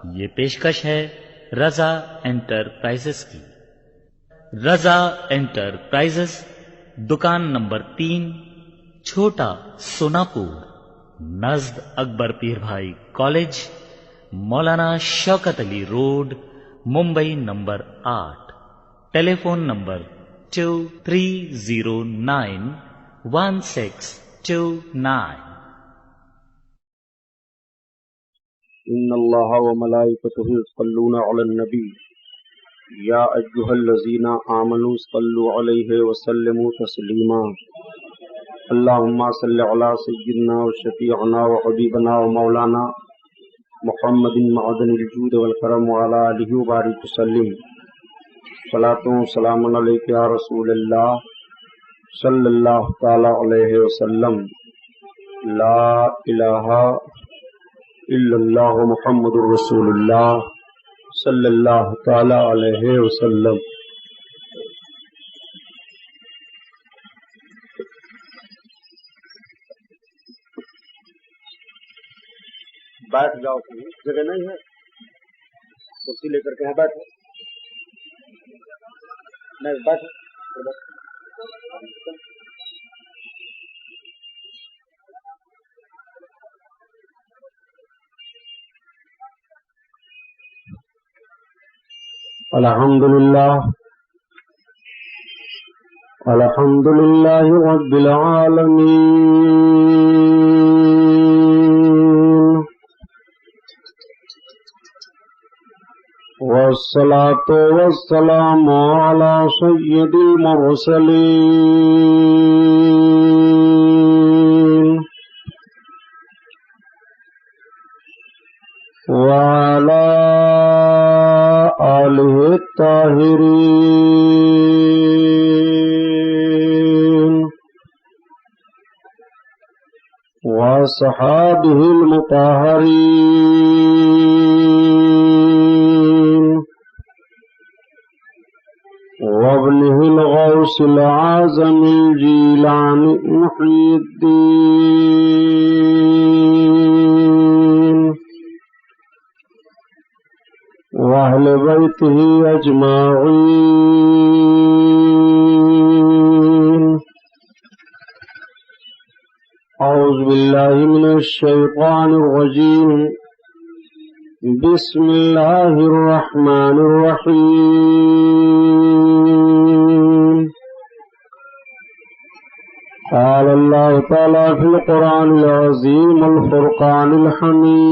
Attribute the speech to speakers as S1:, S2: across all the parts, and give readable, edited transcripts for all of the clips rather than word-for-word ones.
S1: یہ پیشکش ہے رضا انٹرپرائزز کی۔ رضا انٹرپرائزز، دکان نمبر 3، چھوٹا سوناپور، نزد اکبر پیر بھائی کالج، مولانا شوکت علی روڈ، ممبئی نمبر 8۔ ٹیلی فون نمبر 23091629۔
S2: ان اللہ وملائکتہ یصلون علی النبی یا ایھا الذین آمنوا صلوا علیہ وسلموا تسلیما۔ اللہم صل علی سیدنا وشفیعنا وحبیبنا ومولانا محمد معدن الجود والکرم وعلی آلہ وبارک وسلم۔ صلاۃ و سلام علیک یا رسول اللہ صلی اللہ تعالی علیہ وسلم۔ لا الہ الا اللہ محمد رسول اللہ صلی اللہ تعالی علیہ وسلم۔ بیٹھ جاؤ، جگہ نہیں ہے، کرسی لے کر کے یہاں بیٹھو، نہیں بیٹھو۔ الحمدللہ رب العالمین، والصلاة والسلام علی سید المرسلین، وعلی آلہ الطاہرین، وصحابہ المطہرین، وابنہ الغوث العظم الجیلانی محی الدین، وأہل بیتہ اجمعین۔ اعوذ باللہ من الشیطان الرجیم، بسم اللہ الرحمن الرحیم۔ قال اللہ تعالی فی القرآن العظیم الفرقان الحمید،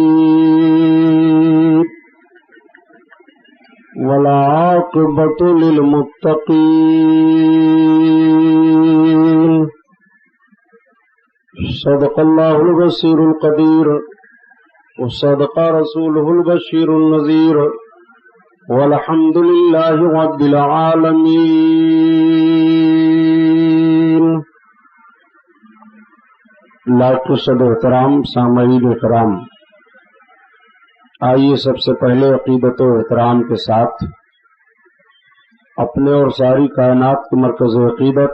S2: والعاقبۃ للمتقین۔ صدق اللہ البصیر القدیر، وصدق رسولہ البشیر النذیر، والحمد للہ رب العالمین۔ لاکھ صد احترام سامعین اکرام، آئیے سب سے پہلے عقیدت و احترام کے ساتھ اپنے اور ساری کائنات کے مرکز عقیدت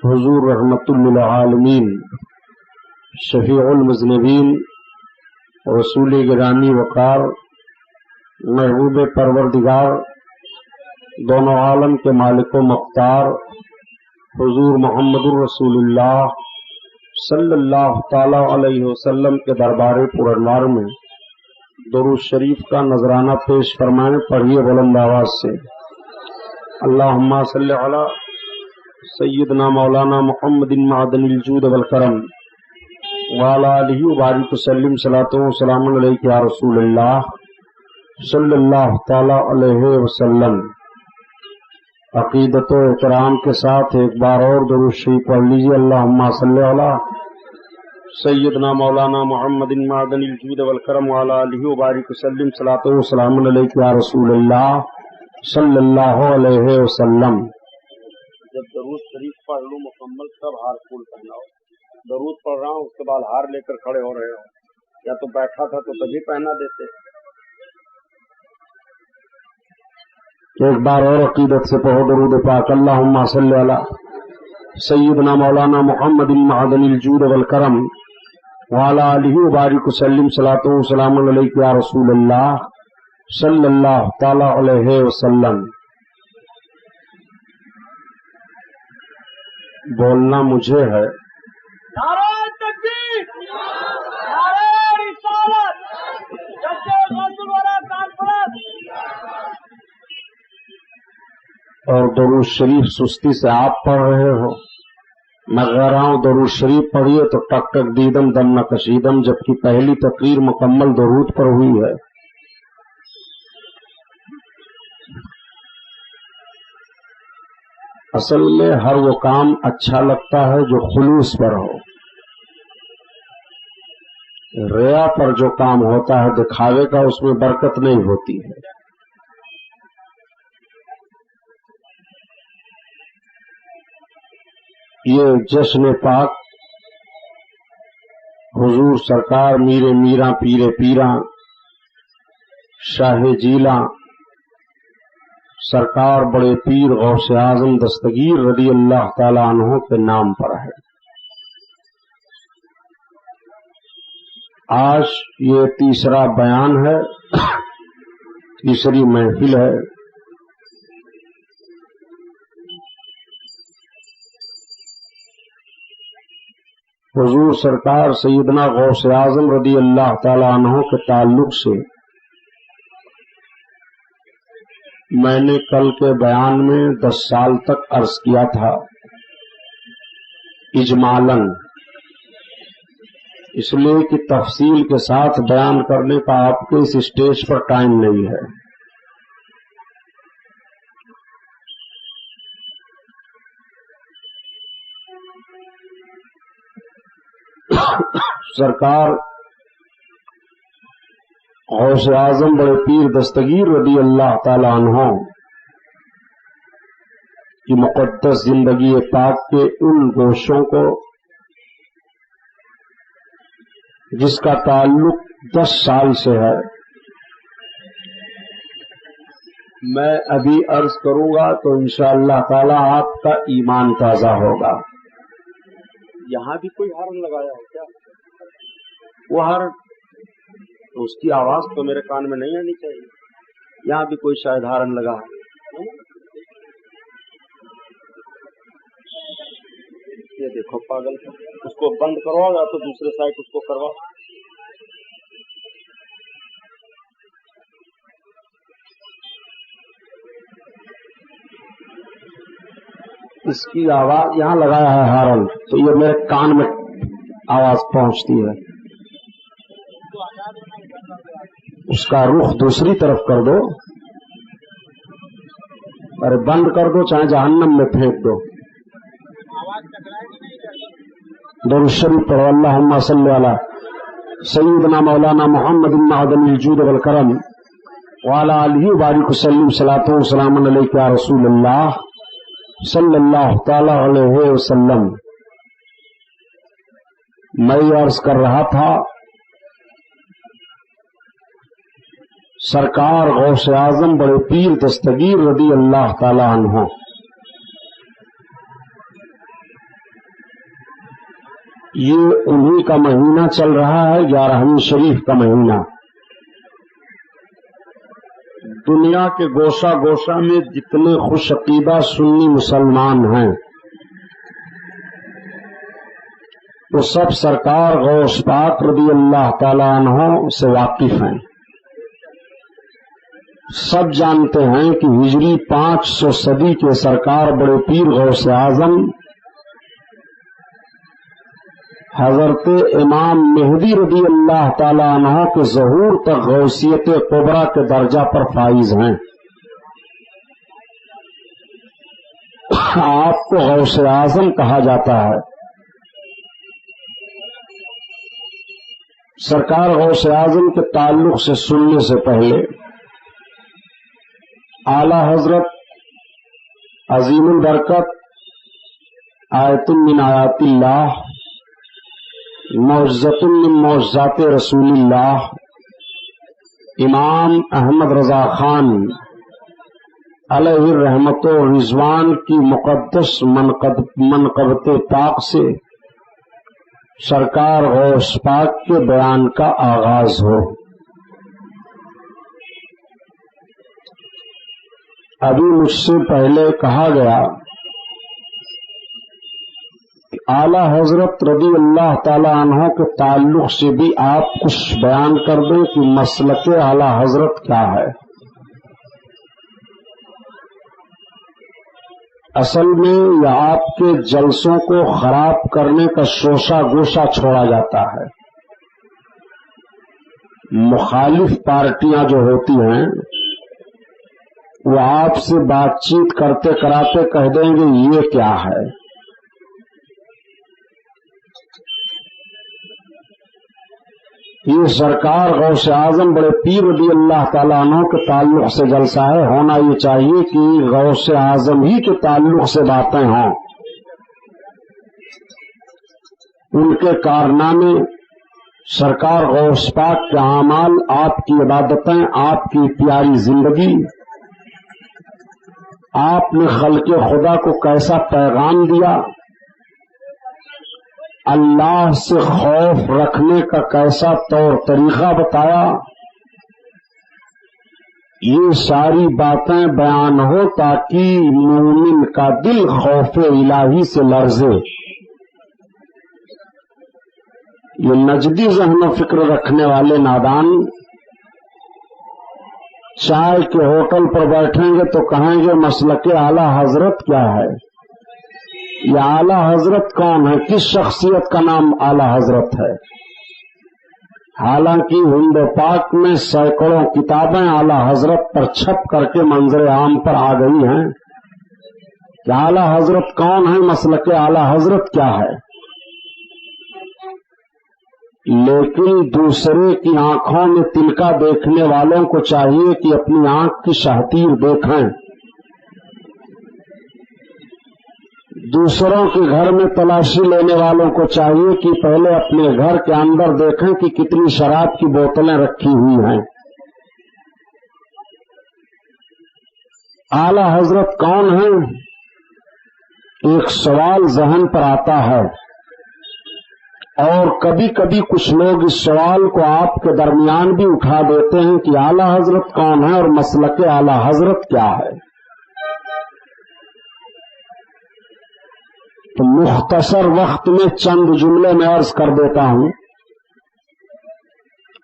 S2: حضور رحمت للعالمین، شفیع المذنبین، رسول گرامی وقار، محبوب پروردگار، دونوں عالم کے مالک و مختار حضور محمد الرسول اللہ صلی اللہ تعالی علیہ وسلم کے دربار پرانوار میں درود شریف کا نذرانہ پیش فرمائیں۔ پڑھیے بلند آواز سے، اللہم صلی علی سیدنا مولانا محمد معدن الجود والکرم وعلی آلہ وبارک وسلم۔ صلاۃ و سلام علیک یا رسول اللہ صلی اللہ تعالی علیہ وسلم۔ عقیدت و احترام کے ساتھ ایک بار اور درود شریف پڑھ لیجیے، اللہم صلی علی سیدنا مولانا محمد معدن الجود والکرم وعلی آلہ وبارک وسلم۔ صلاۃ و سلام علیک یا رسول اللہ صلی اللہ علیہ وسلم۔ جب درود شریف پڑھ لوں مکمل تب ہار پھول پہناؤ۔ درود پڑھ رہا ہوں اس کے بعد ہار لے کر کھڑے ہو رہے ہو، یا تو بیٹھا تھا تو تبھی پہنا دیتے۔ ایک بار اور عقیدت سے پڑھو درود پاک، اللہم صلی علی سیدنا مولانا محمد معدن الجود والکرم وعلی آلہ وبارک وسلم صلاۃ و سلام علیک یا رسول اللہ صلی اللہ تعالی علیہ وسلم۔ بولنا مجھے ہے،
S3: نعرہ تکبیر، نعرہ رسالت، جدے غزل والا کانفرنس،
S2: اور درود شریف سستی سے آپ پڑھ رہے ہو۔ میں کہہ رہا ہوں درود شریف پڑھیے تو ٹک ٹک دیدم دم نہ کشیدم، جبکہ پہلی تقریر مکمل درود پر ہوئی ہے۔ اصل میں ہر وہ کام اچھا لگتا ہے جو خلوص پر ہو۔ ریا پر جو کام ہوتا ہے دکھاوے کا، اس میں برکت نہیں ہوتی ہے۔ یہ جشن پاک حضور سرکار میرے میراں پیرے پیراں شاہ جیلاں سرکار بڑے پیر غوث اعظم دستگیر رضی اللہ تعالی عنہ کے نام پر ہے۔ آج یہ تیسرا بیان ہے، تیسری محفل ہے۔ حضور سرکار سیدنا غوث اعظم رضی اللہ تعالی عنہ کے تعلق سے میں نے کل کے بیان میں 10 سال تک عرض کیا تھا اجمالاً، اس لیے کہ تفصیل کے ساتھ بیان کرنے کا آپ کے اس اسٹیج پر ٹائم نہیں ہے۔ سرکار غوث اعظم بڑے پیر دستگیر رضی اللہ تعالی عنہ کی مقدس زندگی پاک کے ان گوشوں کو جس کا تعلق 10 سال سے ہے، میں ابھی عرض کروں گا تو انشاءاللہ تعالی آپ کا ایمان تازہ ہوگا۔ یہاں بھی کوئی ہارن لگایا ہے کیا؟ وہ ہارن اس کی آواز تو میرے کان میں نہیں آنی چاہیے۔ یہاں بھی کوئی شاید ہارن لگا ہے۔ یہ دیکھو پاگل، اس کو بند کرواؤ یا تو دوسرے سائڈ اس کو کرواؤ۔ اس کی آواز یہاں لگایا ہے ہارن، تو یہ میرے کان میں آواز پہنچتی ہے۔ اس کا رخ دوسری طرف کر دو، ارے بند کر دو، چاہے جہنم میں پھینک دو۔ درود شریف پڑھو، اللہم صلی علی سیدنا مولانا محمد معدن الجود والکرم وعلی آلہ وبارک وسلم صلاۃ و سلام علیک یا رسول اللہ صلی اللہ تعالی علیہ وسلم۔ میں یہ عرض کر رہا تھا سرکار غوث اعظم بڑے پیر دستگیر رضی اللہ تعالی عنہ یہ انہی کا مہینہ چل رہا ہے، 11ویں شریف کا مہینہ۔ دنیا کے گوشہ گوشہ میں جتنے خوش عقیدہ سنی مسلمان ہیں وہ سب سرکار غوث پاک رضی اللہ تعالی عنہ سے واقف ہیں۔ سب جانتے ہیں کہ ہجری 500 صدی کے سرکار بڑے پیر غوث اعظم حضرت امام مہدی رضی اللہ تعالی عنہ کے ظہور تک غوثیت کبریٰ کے درجہ پر فائز ہیں۔ آپ کو غوث اعظم کہا جاتا ہے۔ سرکار غوث اعظم کے تعلق سے سننے سے پہلے اعلی حضرت عظیم البرکت آیت من آیات اللہ معجزۃ من معجزات رسول اللہ امام احمد رضا خان علیہ الرحمت و رضوان کی مقدس منقبت پاک سے سرکار غوث پاک کے بیان کا آغاز ہو۔ ابھی مجھ سے پہلے کہا گیا کہ اعلی حضرت رضی اللہ تعالی عنہ کے تعلق سے بھی آپ کچھ بیان کر دیں کہ مسلک اعلی حضرت کیا ہے۔ اصل میں یہ آپ کے جلسوں کو خراب کرنے کا شوشہ گوشہ چھوڑا جاتا ہے۔ مخالف پارٹیاں جو ہوتی ہیں وہ آپ سے بات چیت کرتے کراتے کہہ دیں گے یہ کیا ہے۔ یہ سرکار غوث اعظم بڑے پیر رضی اللہ تعالیٰ عنہ کے تعلق سے جلسہ ہے، ہونا یہ چاہیے کہ غوث اعظم ہی کے تعلق سے باتیں ہوں، ان کے کارنامے، سرکار غوث پاک کے اعمال، آپ کی عبادتیں، آپ کی پیاری زندگی، آپ نے خلق خدا کو کیسا پیغام دیا، اللہ سے خوف رکھنے کا کیسا طور طریقہ بتایا، یہ ساری باتیں بیان ہو تاکہ مومن کا دل خوف الہی سے لرزے۔ یہ نجدی ذہن و فکر رکھنے والے نادان چائے کے ہوٹل پر بیٹھیں گے تو کہیں گے مسلک اعلی حضرت کیا ہے، یہ اعلی حضرت کون ہے، کس شخصیت کا نام اعلی حضرت ہے۔ حالانکہ ہند پاک میں سینکڑوں کتابیں اعلی حضرت پر چھپ کر کے منظر عام پر آ گئی ہیں کہ اعلی حضرت کون ہے، مسلک اعلی حضرت کیا ہے۔ لیکن دوسرے کی آنکھوں میں تلکا دیکھنے والوں کو چاہیے کہ اپنی آنکھ کی شہتیر دیکھیں، دوسروں کے گھر میں تلاشی لینے والوں کو چاہیے کہ پہلے اپنے گھر کے اندر دیکھیں کہ کتنی شراب کی بوتلیں رکھی ہوئی ہیں۔ اعلی حضرت کون ہیں؟ ایک سوال ذہن پر آتا ہے، اور کبھی کبھی کچھ لوگ اس سوال کو آپ کے درمیان بھی اٹھا دیتے ہیں کہ اعلی حضرت کون ہے اور مسلک اعلی حضرت کیا ہے۔ تو مختصر وقت میں چند جملے میں عرض کر دیتا ہوں،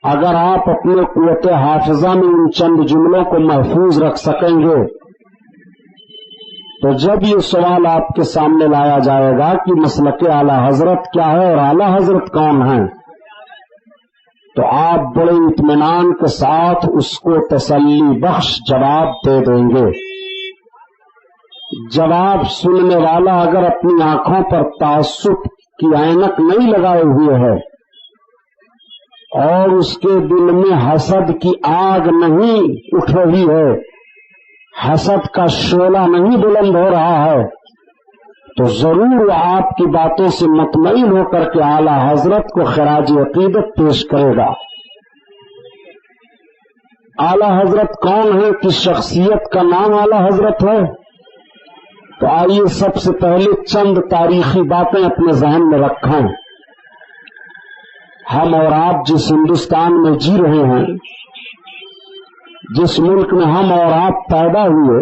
S2: اگر آپ اپنے قوت حافظہ میں ان چند جملوں کو محفوظ رکھ سکیں گے تو جب یہ سوال آپ کے سامنے لایا جائے گا کہ مسلک اعلی حضرت کیا ہے اور اعلی حضرت کون ہیں، تو آپ بڑے اطمینان کے ساتھ اس کو تسلی بخش جواب دے دیں گے۔ جواب سننے والا اگر اپنی آنکھوں پر تعصب کی اینک نہیں لگائے ہوئے ہے اور اس کے دل میں حسد کی آگ نہیں اٹھ رہی ہے، حسد کا شعلہ نہیں بلند ہو رہا ہے، تو ضرور وہ آپ کی باتوں سے مطمئن ہو کر کے اعلی حضرت کو خراج عقیدت پیش کرے گا۔ اعلی حضرت کون ہے، کس شخصیت کا نام اعلی حضرت ہے؟ تو آئیے سب سے پہلے چند تاریخی باتیں اپنے ذہن میں رکھیں۔ ہم اور آپ جس ہندوستان میں جی رہے ہیں، جس ملک میں ہم اور آپ پیدا ہوئے،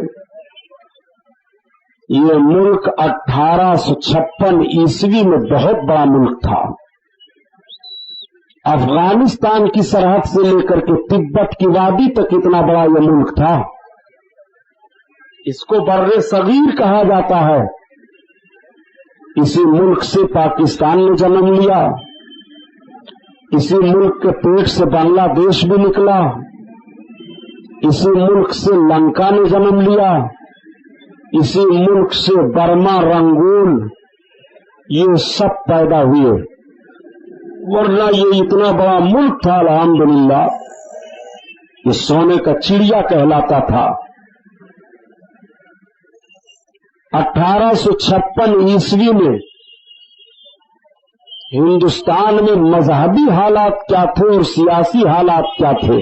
S2: یہ ملک 1856 عیسوی میں بہت بڑا ملک تھا۔ افغانستان کی سرحد سے لے کر کے تبت کی وادی تک اتنا بڑا یہ ملک تھا۔ اس کو بر صغیر کہا جاتا ہے۔ اسی ملک سے پاکستان نے جنم لیا، اسی ملک کے پیٹ سے بنگلہ دیش بھی نکلا، اسی ملک سے لنکا نے جنم لیا، اسی ملک سے برما، رنگول، یہ سب پیدا ہوئے۔ ورنہ یہ اتنا بڑا ملک تھا، الحمدللہ، یہ سونے کا چڑیا کہلاتا تھا۔ 1856 عیسوی میں ہندوستان میں مذہبی حالات کیا تھے اور سیاسی حالات کیا تھے؟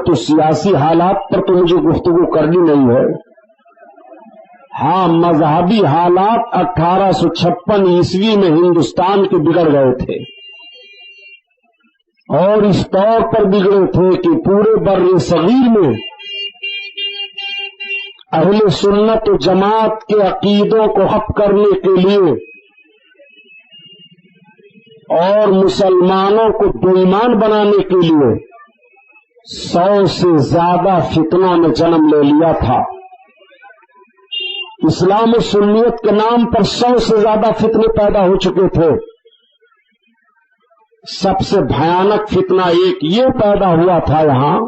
S2: تو سیاسی حالات پر تو مجھے گفتگو کرنی نہیں ہے، ہاں مذہبی حالات 1856 عیسوی میں ہندوستان کے بگڑ گئے تھے، اور اس طور پر بگڑے تھے کہ پورے بر صغیر میں اہل سنت و جماعت کے عقیدوں کو ختم کرنے کے لیے اور مسلمانوں کو بے ایمان بنانے کے لیے 100 سے زیادہ فتنوں نے جنم لے لیا تھا۔ اسلام و سنیت کے نام پر 100 سے زیادہ فتنے پیدا ہو چکے تھے۔ سب سے بھیانک فتنہ ایک یہ پیدا ہوا تھا یہاں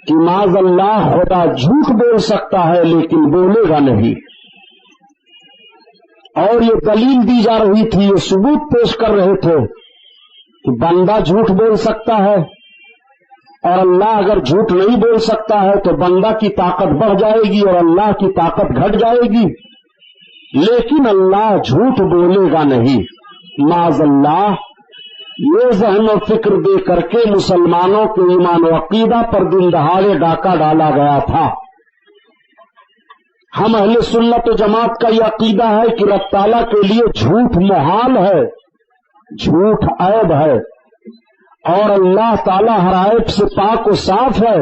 S2: کہ معاذ اللہ خدا جھوٹ بول سکتا ہے لیکن بولے گا نہیں، اور یہ دلیل دی جا رہی تھی، یہ ثبوت پیش کر رہے تھے کہ بندہ جھوٹ بول سکتا ہے، اور اللہ اگر جھوٹ نہیں بول سکتا ہے تو بندہ کی طاقت بڑھ جائے گی اور اللہ کی طاقت گھٹ جائے گی، لیکن اللہ جھوٹ بولے گا نہیں۔ معاذ اللہ یہ ذہن و فکر دے کر کے مسلمانوں کے ایمان و عقیدہ پر دن دہاڑے ڈاکہ ڈالا گیا تھا۔ ہم اہل سنت و جماعت کا یہ عقیدہ ہے کہ رب تعالیٰ کے لیے جھوٹ محال ہے، جھوٹ عیب ہے، اور اللہ تعالیٰ ہر عیب سے پاک و صاف ہے،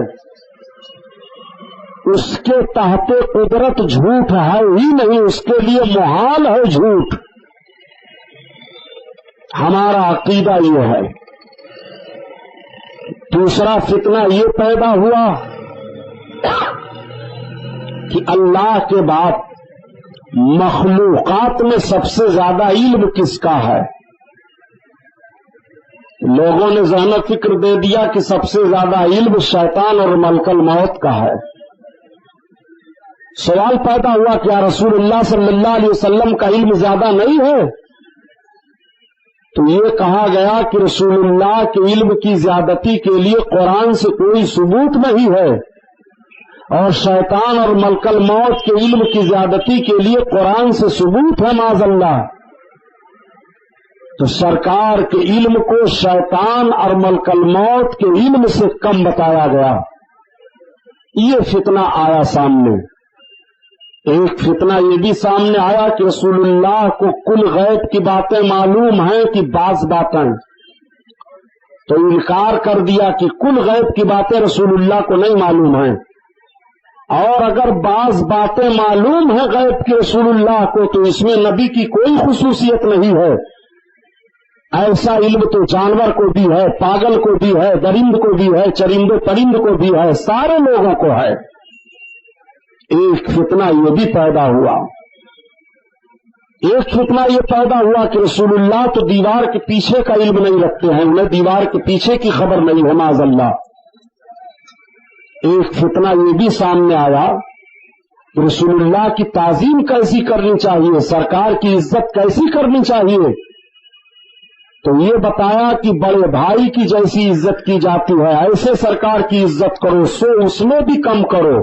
S2: اس کے تحت قدرت جھوٹ ہے ہی نہیں، اس کے لیے محال ہے جھوٹ۔ ہمارا عقیدہ یہ ہے۔ دوسرا فتنہ یہ پیدا ہوا کہ اللہ کے بعد مخلوقات میں سب سے زیادہ علم کس کا ہے؟ لوگوں نے ذہن و فکر دے دیا کہ سب سے زیادہ علم شیطان اور ملک الموت کا ہے۔ سوال پیدا ہوا کیا رسول اللہ صلی اللہ علیہ وسلم کا علم زیادہ نہیں ہے؟ تو یہ کہا گیا کہ رسول اللہ کے علم کی زیادتی کے لیے قرآن سے کوئی ثبوت نہیں ہے، اور شیطان اور ملک الموت کے علم کی زیادتی کے لیے قرآن سے ثبوت ہے معاذ اللہ۔ تو سرکار کے علم کو شیطان اور ملک الموت کے علم سے کم بتایا گیا۔ یہ فتنہ آیا سامنے۔ ایک فتنہ یہ بھی سامنے آیا کہ رسول اللہ کو کل غیب کی باتیں معلوم ہیں کہ بعض باتیں، تو انکار کر دیا کہ کل غیب کی باتیں رسول اللہ کو نہیں معلوم ہیں، اور اگر بعض باتیں معلوم ہیں غیب کی رسول اللہ کو تو اس میں نبی کی کوئی خصوصیت نہیں ہے۔ ایسا علم تو جانور کو بھی ہے، پاگل کو بھی ہے، درند کو بھی ہے، چرند پرند کو بھی ہے، سارے لوگوں کو ہے۔ ایک فتنہ یہ بھی پیدا ہوا، ایک فتنہ یہ پیدا ہوا کہ رسول اللہ تو دیوار کے پیچھے کا علم نہیں رکھتے ہیں، انہیں دیوار کے پیچھے کی خبر نہیں ہے معاذ اللہ۔ ایک فتنہ یہ بھی سامنے آیا کہ رسول اللہ کی تعظیم کیسی کرنی چاہیے، سرکار کی عزت کیسی کرنی چاہیے، تو یہ بتایا کہ بڑے بھائی کی جیسی عزت کی جاتی ہے ایسے سرکار کی عزت کرو، سو اس میں بھی کم کرو۔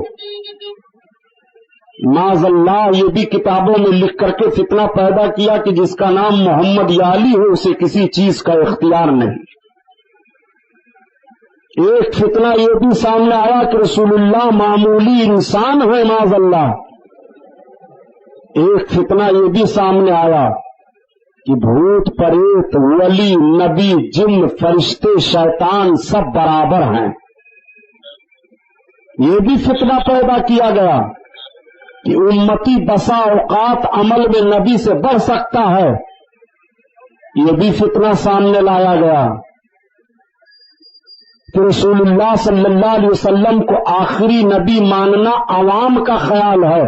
S2: معاذ اللہ یہ بھی کتابوں میں لکھ کر کے فتنہ پیدا کیا کہ جس کا نام محمد یا علی ہو اسے کسی چیز کا اختیار نہیں۔ ایک فتنہ یہ بھی سامنے آیا کہ رسول اللہ معمولی انسان ہے معاذ اللہ۔ ایک فتنہ یہ بھی سامنے آیا کہ بھوت پریت ولی نبی جن فرشتے شیطان سب برابر ہیں۔ یہ بھی فتنہ پیدا کیا گیا کہ امتی بسا اوقات عمل میں نبی سے بڑھ سکتا ہے، یہ بھی فتنہ سامنے لایا گیا کہ رسول اللہ صلی اللہ علیہ وسلم کو آخری نبی ماننا عوام کا خیال ہے۔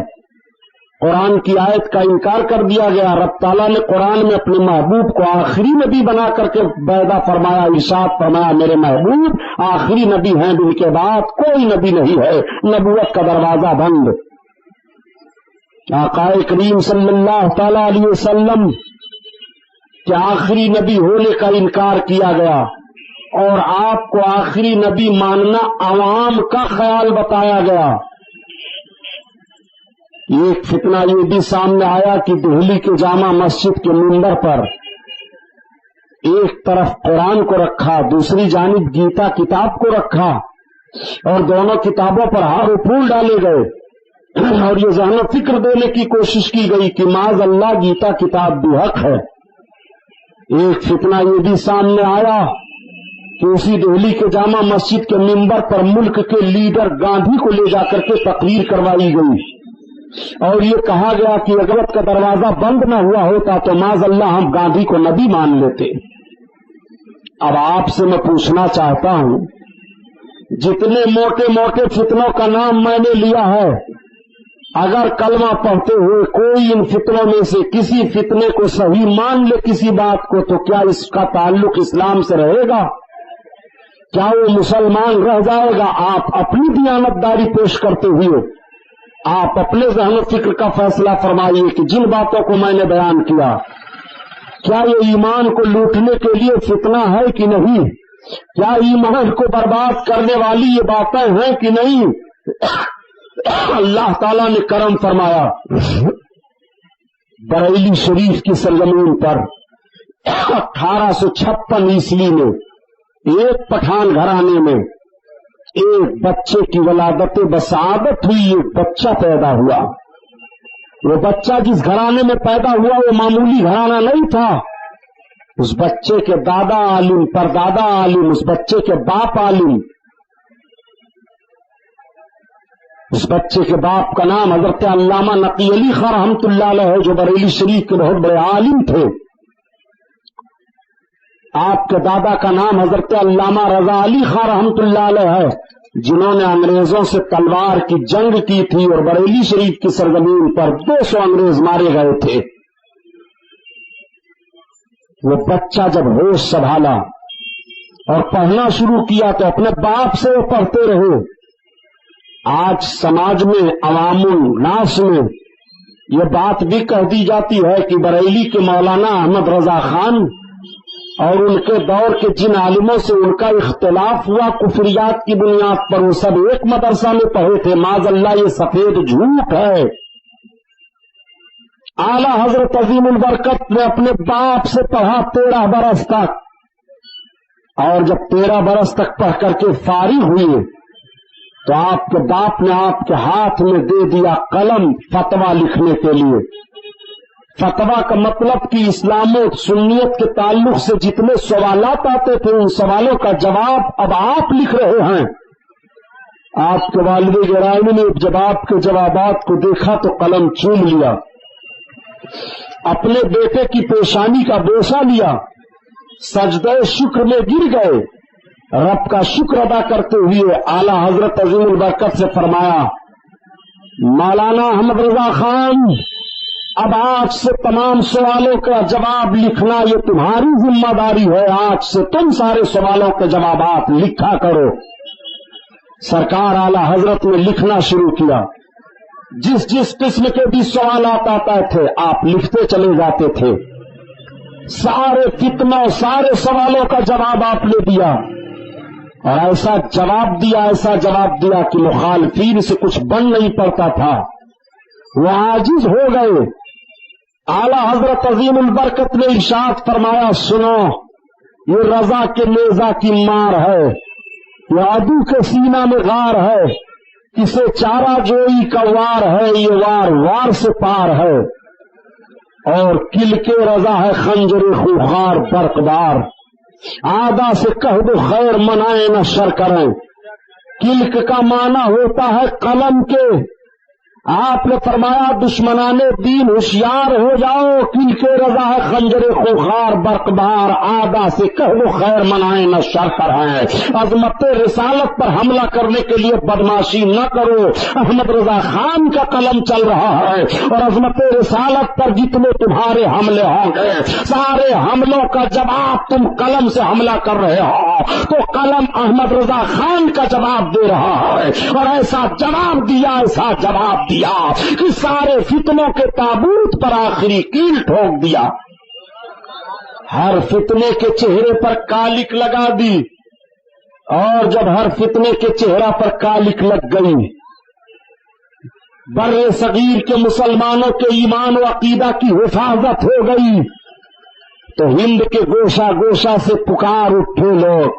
S2: قرآن کی آیت کا انکار کر دیا گیا۔ رب تعالیٰ نے قرآن میں اپنے محبوب کو آخری نبی بنا کر کے بیدہ فرمایا، ارشاد فرمایا میرے محبوب آخری نبی ہیں، ان کے بعد کوئی نبی نہیں ہے، نبوت کا دروازہ بند۔ آقا کریم صلی اللہ تعالی علیہ وسلم کے آخری نبی ہونے کا انکار کیا گیا اور آپ کو آخری نبی ماننا عوام کا خیال بتایا گیا۔ ایک فتنہ یہ بھی سامنے آیا کہ دہلی کے جامع مسجد کے منبر پر ایک طرف قرآن کو رکھا، دوسری جانب گیتا کتاب کو رکھا، اور دونوں کتابوں پر ہار و پھول ڈالے گئے۔ اور یہ ذہن و فکر دینے کی کوشش کی گئی کہ معاذ اللہ گیتا کتاب بھی حق ہے۔ ایک فتنہ یہ بھی سامنے آیا کہ اسی دہلی کے جامع مسجد کے منبر پر ملک کے لیڈر گاندھی کو لے جا کر کے تقریر کروائی گئی اور یہ کہا گیا کہ عدالت کا دروازہ بند نہ ہوا ہوتا تو معاذ اللہ ہم گاندھی کو نبی مان لیتے۔ اب آپ سے میں پوچھنا چاہتا ہوں، جتنے موٹے موٹے فتنوں کا نام میں نے لیا ہے، اگر کلمہ پڑھتے ہوئے کوئی ان فتنوں میں سے کسی فتنے کو صحیح مان لے کسی بات کو، تو کیا اس کا تعلق اسلام سے رہے گا؟ کیا وہ مسلمان رہ جائے گا؟ آپ اپنی دیانتداری پیش کرتے ہوئے آپ اپنے ذہن و فکر کا فیصلہ فرمائیے کہ جن باتوں کو میں نے بیان کیا، کیا یہ ایمان کو لوٹنے کے لیے فتنہ ہے کہ نہیں؟ کیا ایمان کو برباد کرنے والی یہ باتیں ہیں کہ نہیں؟ اللہ تعالیٰ نے کرم فرمایا، بریلی شریف کی سرزمین پر 1856 عیسوی میں ایک پٹھان گھرانے میں ایک بچے کی ولادت بسعادت ہوئی، ایک بچہ پیدا ہوا۔ وہ بچہ جس گھرانے میں پیدا ہوا وہ معمولی گھرانہ نہیں تھا۔ اس بچے کے دادا عالم، پردادا عالم، اس بچے کے باپ عالم۔ اس بچے کے باپ کا نام حضرت علامہ نقی علی خاں رحمۃ اللہ علیہ ہے، جو بریلی شریف کے بہت بڑے عالم تھے۔ آپ کے دادا کا نام حضرت علامہ رضا علی خاں رحمۃ اللہ علیہ ہے، جنہوں نے انگریزوں سے تلوار کی جنگ کی تھی اور بریلی شریف کی سرزمین پر 200 انگریز مارے گئے تھے۔ وہ بچہ جب ہوش سنبھالا اور پڑھنا شروع کیا تو اپنے باپ سے وہ پڑھتے رہے۔ آج سماج میں، عوام الناس میں یہ بات بھی کہہ دی جاتی ہے کہ بریلی کے مولانا احمد رضا خان اور ان کے دور کے جن عالموں سے ان کا اختلاف ہوا کفریات کی بنیاد پر، وہ سب ایک مدرسہ میں پڑھے تھے۔ معاذ اللہ یہ سفید جھوٹ ہے۔ اعلی حضرت عظیم البرکت نے اپنے باپ سے پڑھا 13 برس تک، اور جب 13 برس تک پڑھ کر کے فارغ ہوئے تو آپ کے باپ نے آپ کے ہاتھ میں دے دیا قلم فتویٰ لکھنے کے لیے۔ فتویٰ کا مطلب کہ اسلام و سنیت کے تعلق سے جتنے سوالات آتے تھے ان سوالوں کا جواب اب آپ لکھ رہے ہیں۔ آپ کے والد گرامی نے جب آپ کے جوابات کو دیکھا تو قلم چوم لیا، اپنے بیٹے کی پیشانی کا بوسہ لیا، سجدہ شکر میں گر گئے، رب کا شکر ادا کرتے ہوئے اعلی حضرت عظیم البرکت سے فرمایا، مولانا احمد رضا خان، اب آج سے تمام سوالوں کا جواب لکھنا یہ تمہاری ذمہ داری ہے۔ آج سے تم سارے سوالوں کے جوابات لکھا کرو۔ سرکار اعلی حضرت نے لکھنا شروع کیا۔ جس جس قسم کے بھی سوالات آتے تھے آپ لکھتے چلے جاتے تھے۔ سارے فتنوں، سارے سوالوں کا جواب آپ نے دیا، اور ایسا جواب دیا کہ مخالفین سے کچھ بن نہیں پڑتا تھا، وہ عاجز ہو گئے۔ اعلی حضرت عظیم البرکت نے ارشاد فرمایا، سنو، یہ رضا کے نیزہ کی مار ہے، یہ عدو کے سینہ میں غار ہے، اسے چارہ جوئی کا وار ہے، یہ وار وار سے پار ہے، اور کل کے رضا ہے خنجر خوخار برقبار۔ آدھا سے کہہ دو خیر منائے نہ شر کریں، کلک کا معنی ہوتا ہے قلم کے۔ آپ نے فرمایا دشمنان دین ہوشیار ہو جاؤ، کلک رضا ہے خنجر خوخار برقبار، آدھا سے کہہ دو خیر منائے نہ شر کریں۔ عظمت رسالت پر حملہ کرنے کے لیے بدماشی نہ کرو، احمد رضا خان کا قلم چل رہا ہے، اور عظمت رسالت پر جتنے تمہارے حملے ہوں گے سارے حملوں کا جواب تم قلم سے حملہ کر رہے ہو تو قلم احمد رضا خان کا جواب دے رہا ہے، اور ایسا جواب دیا کہ سارے فتنوں کے تابوت پر آخری کیل ٹھوک دیا۔ ہر فتنے کے چہرے پر کالک لگا دی، اور جب ہر فتنے کے چہرہ پر کالک لگ گئی، بر صغیر کے مسلمانوں کے ایمان و عقیدہ کی حفاظت ہو گئی، تو ہند کے گوشہ گوشہ سے پکار اٹھے لوگ،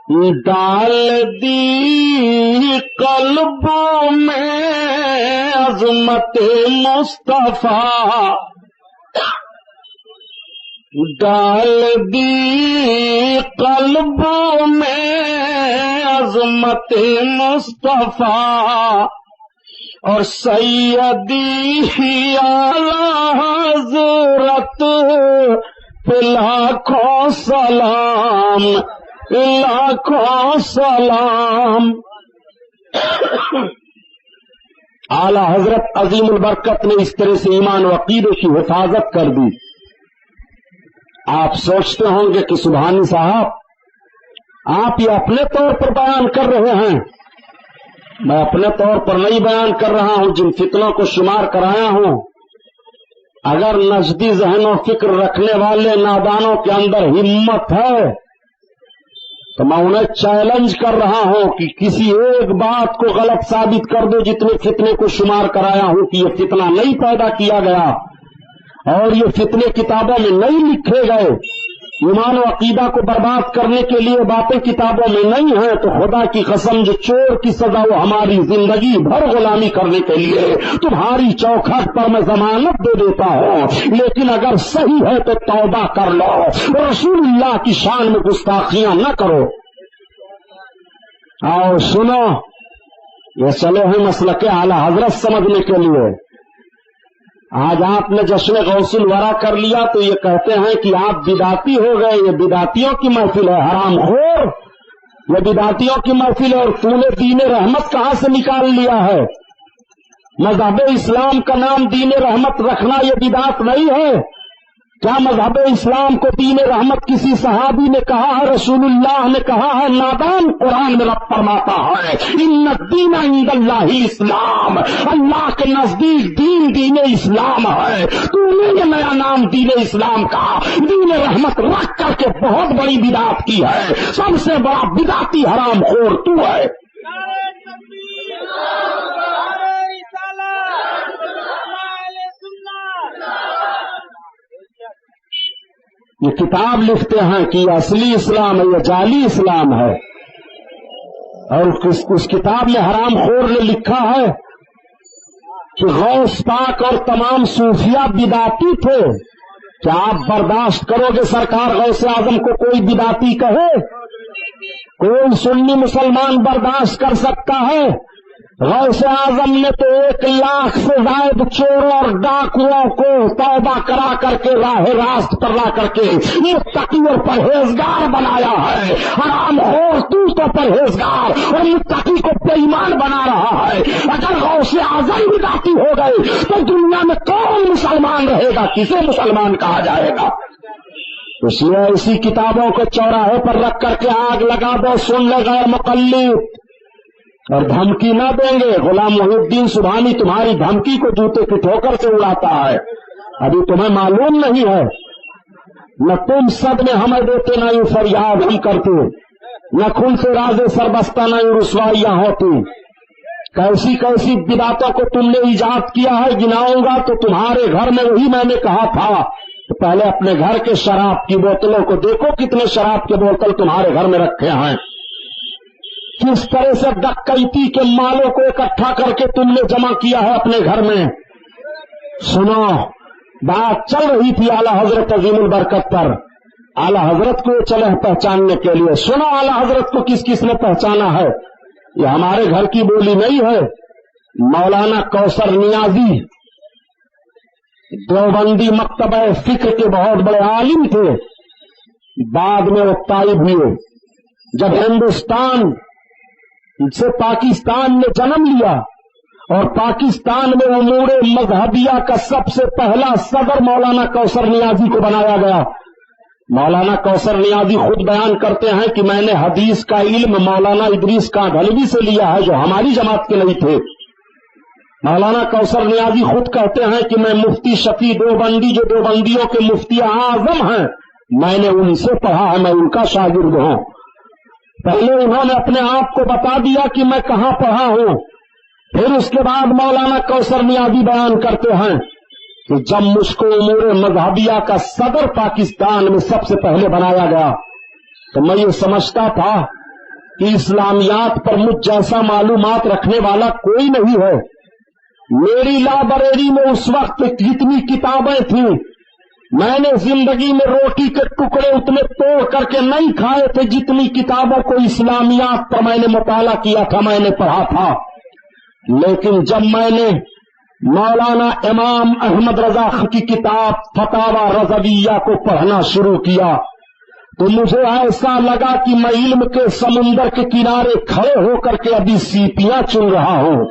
S2: ڈال دی قلبوں میں عظمت مصطفیٰ، ڈال دی قلبوں میں عظمت مصطفیٰ، اور سیدی اعلی حضرت پہ لاکھوں سلام، لاکھوں سلام۔ اعلی حضرت عظیم البرکت نے اس طرح سے ایمان و عقیدے کی حفاظت کر دی۔ آپ سوچتے ہوں گے کہ سبحانی صاحب آپ یہ اپنے طور پر بیان کر رہے ہیں۔ میں اپنے طور پر نہیں بیان کر رہا ہوں، جن فتنوں کو شمار کرایا ہوں، اگر نجدی ذہن و فکر رکھنے والے نادانوں کے اندر ہمت ہے تو میں انہیں چیلنج کر رہا ہوں کہ کسی ایک بات کو غلط ثابت کر دو جتنے فتنے کو شمار کرایا ہوں کہ یہ فتنہ نہیں پیدا کیا گیا اور یہ فتنے کتابوں میں نہیں لکھے گئے، ایمان و عقیدہ کو برباد کرنے کے لیے باتیں کتابوں میں نہیں ہیں، تو خدا کی قسم جو چور کی سزا وہ ہماری زندگی بھر غلامی کرنے کے لیے تمہاری چوکھٹ پر میں ضمانت دے دیتا ہوں، لیکن اگر صحیح ہے تو توبہ کر لو، رسول اللہ کی شان میں گستاخیاں نہ کرو۔ آؤ سنو، یہ چلے ہیں مسلک اعلی حضرت سمجھنے کے لیے۔ آج آپ نے جشن غوث الورا کر لیا تو یہ کہتے ہیں کہ آپ بدعتی ہو گئے، یہ بدعتیوں کی محفل ہے، حرام خور، یہ بدعتیوں کی محفل ہے، اور تو نے دین رحمت کہاں سے نکال لیا ہے؟ مذہب اسلام کا نام دین رحمت رکھنا یہ بدعت نہیں ہے؟ کیا مذہب اسلام کو دین رحمت کسی صحابی نے کہا ہے؟ رسول اللہ نے کہا ہے؟ نادان قرآن میں رب فرماتا ہے ان الدین عند اللہ اسلام، اللہ کے نزدیک دین اسلام ہے۔ تو نے یہ نیا نام دین اسلام کا دین رحمت رکھ کر کے بہت بڑی بدعت کی ہے، سب سے بڑا بدعتی حرام خور تو ہے۔
S3: نعرہ تکبیر، نعرہ رسالت، اہل سنت۔
S2: یہ کتاب لکھتے ہیں کہ یہ اصلی اسلام ہے، یہ جعلی اسلام ہے، اور اس کتاب میں حرام خور نے لکھا ہے کہ غوث پاک اور تمام صوفیہ بدعتی تھے۔ کیا آپ برداشت کرو گے سرکار غوث اعظم کو کوئی بدعتی کہے؟ کوئی سنی مسلمان برداشت کر سکتا ہے؟ غوث اعظم نے تو 1 لاکھ سے زائد چوروں اور ڈاکوؤں کو توبہ کرا کر کے راہ راست پر لا کر کے متقی اور پرہیزگار بنایا ہے۔ حرام خور تو پرہیزگار اور متقی کو بے ایمان بنا رہا ہے۔ اگر غوث اعظم بدعتی ہو گئے تو دنیا میں کون مسلمان رہے گا؟ کسے مسلمان کہا جائے گا؟ اس لیے اسی کتابوں کو چوراہے پر رکھ کر کے آگ لگا دو، سن لے غیر مقلد، اور دھمکی نہ دیں گے۔ غلام محی الدین سبحانی تمہاری دھمکی کو جوتے کی ٹھوکر سے اڑاتا ہے، ابھی تمہیں معلوم نہیں ہے۔ نہ تم صدمے ہمیں دیتے، نہ یہ فریاد ہم کرتے، نہ خون سے راز سربستہ، نہ یہ رسوائیاں ہوتی۔ کیسی کیسی بدعتوں کو تم نے ایجاد کیا ہے، گناؤں گا تو تمہارے گھر میں وہی میں نے کہا تھا کہ پہلے اپنے گھر کے شراب کی بوتلوں کو دیکھو، کتنے شراب کے بوتل تمہارے گھر میں رکھے ہیں، کس طرح سے ڈکیتی کے مالوں کو اکٹھا کر کے تم نے جمع کیا ہے اپنے گھر میں۔ سنو، بات چل رہی تھی اعلی حضرت عظیم البرکت پر، اعلی حضرت کو چلے پہچاننے کے لیے۔ سنو اعلی حضرت کو کس کس نے پہچانا ہے، یہ ہمارے گھر کی بولی نہیں ہے۔ مولانا کوثر نیازی دیوبندی مکتبہ فکر کے بہت بڑے عالم تھے، بعد میں وہ طائب ہوئے۔ جب ہندوستان سے پاکستان نے جنم لیا اور پاکستان میں امور مذہبیہ کا سب سے پہلا صدر مولانا کوثر نیازی کو بنایا گیا۔ مولانا کوثر نیازی خود بیان کرتے ہیں کہ میں نے حدیث کا علم مولانا ادریس کاندھلوی سے لیا ہے جو ہماری جماعت کے نہیں تھے۔ مولانا کوثر نیازی خود کہتے ہیں کہ میں مفتی شفیع دیوبندی جو دیوبندیوں کے مفتی اعظم ہیں، میں نے ان سے پڑھا ہے، میں ان کا شاگرد ہوں۔ پہلے انہوں نے اپنے آپ کو بتا دیا کہ میں کہاں پڑھا ہوں، پھر اس کے بعد مولانا کوثر نیازی بیان کرتے ہیں کہ جب مجھ کو امور مذہبیہ کا صدر پاکستان میں سب سے پہلے بنایا گیا تو میں یہ سمجھتا تھا کہ اسلامیات پر مجھ جیسا معلومات رکھنے والا کوئی نہیں ہے. میری لائبریری میں اس وقت جتنی کتابیں تھیں میں نے زندگی میں روٹی کے ٹکڑے اتنے توڑ کر کے نہیں کھائے تھے جتنی کتابوں کو اسلامیات پر میں نے مطالعہ کیا تھا، میں نے پڑھا تھا. لیکن جب میں نے مولانا امام احمد رضا کی کتاب فتاوی رضویہ کو پڑھنا شروع کیا تو مجھے ایسا لگا کہ میں علم کے سمندر کے کنارے کھڑے ہو کر کے ابھی سیپیاں چن رہا ہوں.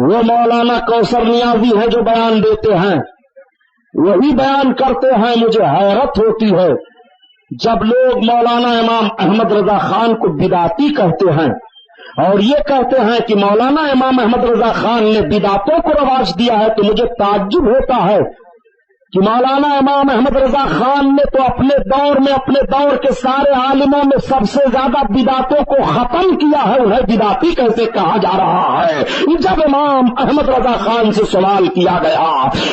S2: وہ مولانا کوثر نیازی ہے جو بیان دیتے ہیں، وہی بیان کرتے ہیں. مجھے حیرت ہوتی ہے جب لوگ مولانا امام احمد رضا خان کو بدعتی کہتے ہیں اور یہ کہتے ہیں کہ مولانا امام احمد رضا خان نے بدعتوں کو رواج دیا ہے، تو مجھے تعجب ہوتا ہے کہ مولانا امام احمد رضا خان نے تو اپنے دور کے سارے عالموں میں سب سے زیادہ بدعتوں کو ختم کیا ہے، انہیں بدعتی کیسے کہا جا رہا ہے؟ جب امام احمد رضا خان سے سوال کیا گیا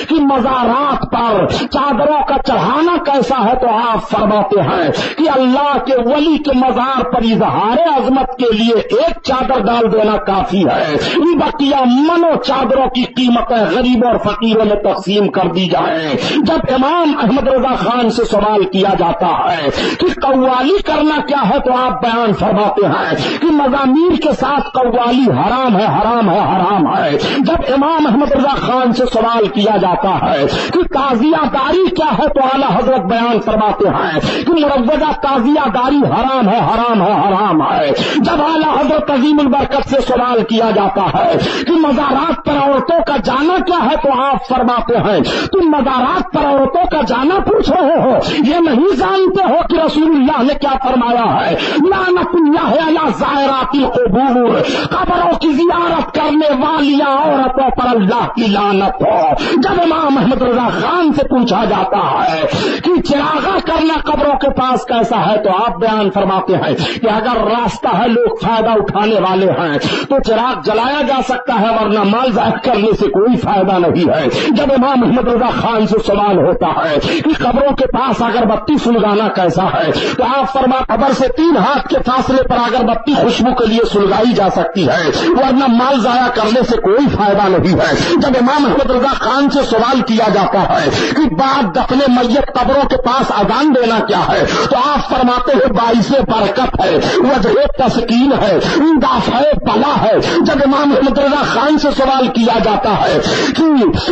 S2: کہ مزارات پر چادروں کا چڑھانا کیسا ہے تو آپ فرماتے ہیں کہ اللہ کے ولی کے مزار پر اظہار عظمت کے لیے ایک چادر ڈال دینا کافی ہے، بقیہ منو چادروں کی قیمتیں غریبوں اور فقیروں میں تقسیم کر دی جائیں. جب امام احمد رضا خان سے سوال کیا جاتا ہے کہ قوالی کرنا کیا ہے تو آپ بیان فرماتے ہیں کہ مزامیر کے ساتھ قوالی حرام ہے، حرام ہے، حرام ہے. جب امام احمد رضا خان سے سوال کیا جاتا ہے کہ تعزیہ داری کیا ہے تو اعلیٰ حضرت بیان فرماتے ہیں کہ مروجہ تعزیہ داری حرام ہے، حرام ہے، حرام ہے. جب اعلیٰ حضرت عظیم البرکت سے سوال کیا جاتا ہے کہ مزارات پر عورتوں کا جانا کیا ہے تو آپ فرماتے ہیں تم مزارات پر عورتوں کا جانا پوچھ رہے ہو، یہ نہیں جانتے ہو کہ رسول اللہ نے کیا فرمایا ہے؟ لعنت اللہ علی زائرات القبور، قبروں کی زیارت کرنے والی عورتوں پر اللہ کی لعنت ہو. جب امام احمد رضا خان سے پوچھا جاتا ہے کہ چراغاں کرنا قبروں کے پاس کیسا ہے تو آپ بیان فرماتے ہیں کہ اگر راستہ ہے لوگ فائدہ اٹھانے والے ہیں تو چراغ جلایا جا سکتا ہے ورنہ مال ضائع کرنے سے کوئی فائدہ نہیں ہے. جب امام احمد رضا خان سے سوال ہوتا ہے کہ قبروں کے پاس اگر بتی سلگانا کیسا ہے تو آپ فرما قبر سے 3 ہاتھ کے فاصلے پر اگر بتی خوشبو کے لیے سلگائی جا سکتی ہے ورنہ مال ضائع کرنے سے کوئی فائدہ نہیں ہے. جب امام احمد رضا خان سے سوال کیا جاتا ہے کہ بعد دفن میت قبروں کے پاس اذان دینا کیا ہے تو آپ فرماتے ہیں باعث برکت ہے، وجہ تسکین ہے، دافع بلا ہے. جب امام احمد رضا خان سے سوال کیا جاتا ہے کہ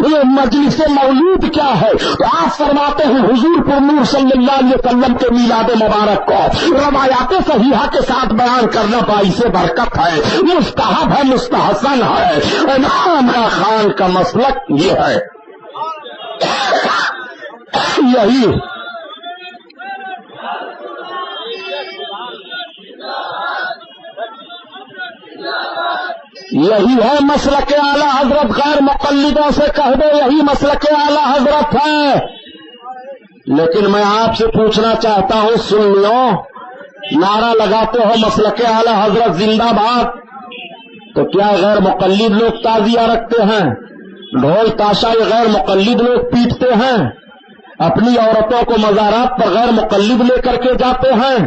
S2: یہ مجلس مولود کیا ہے تو آپ فرماتے ہیں حضور پر نور صلی اللہ علیہ وسلم کے میلاد مبارک کو روایات صحیحہ کے ساتھ بیان کرنا باعث برکت ہے، مستحب ہے، مستحسن ہے. امام خان کا مسلک یہ ہے. یہی ہے مسلک اعلی حضرت. غیر مقلدوں سے کہہ دو یہی مسلک اعلی حضرت ہے. لیکن میں آپ سے پوچھنا چاہتا ہوں، سن لو، نعرہ لگاتے ہو مسلک اعلی حضرت زندہ باد، تو کیا غیر مقلد لوگ تعزیہ رکھتے ہیں؟ ڈھول تاشا یہ غیر مقلد لوگ پیٹتے ہیں؟ اپنی عورتوں کو مزارات پر غیر مقلد لے کر کے جاتے ہیں؟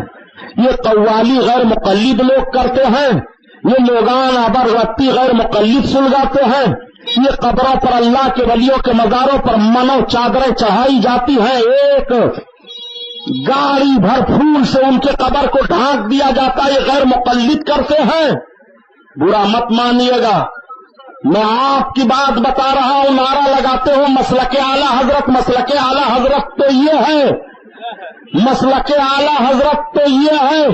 S2: یہ قوالی غیر مقلد لوگ کرتے ہیں؟ یہ لوگان ابر رتی غیر مقلد سلگاتے ہیں؟ یہ قبروں پر اللہ کے ولیوں کے مزاروں پر منو چادریں چڑھائی جاتی ہیں، ایک گاڑی بھر پھول سے ان کے قبر کو ڈھانک دیا جاتا ہے، یہ غیر مقلد کرتے ہیں. برا مت مانیے گا، میں آپ کی بات بتا رہا ہوں. نعرہ لگاتے ہو مسلک اعلی حضرت، مسلک اعلی حضرت تو یہ ہے، مسلک اعلی حضرت تو یہ ہے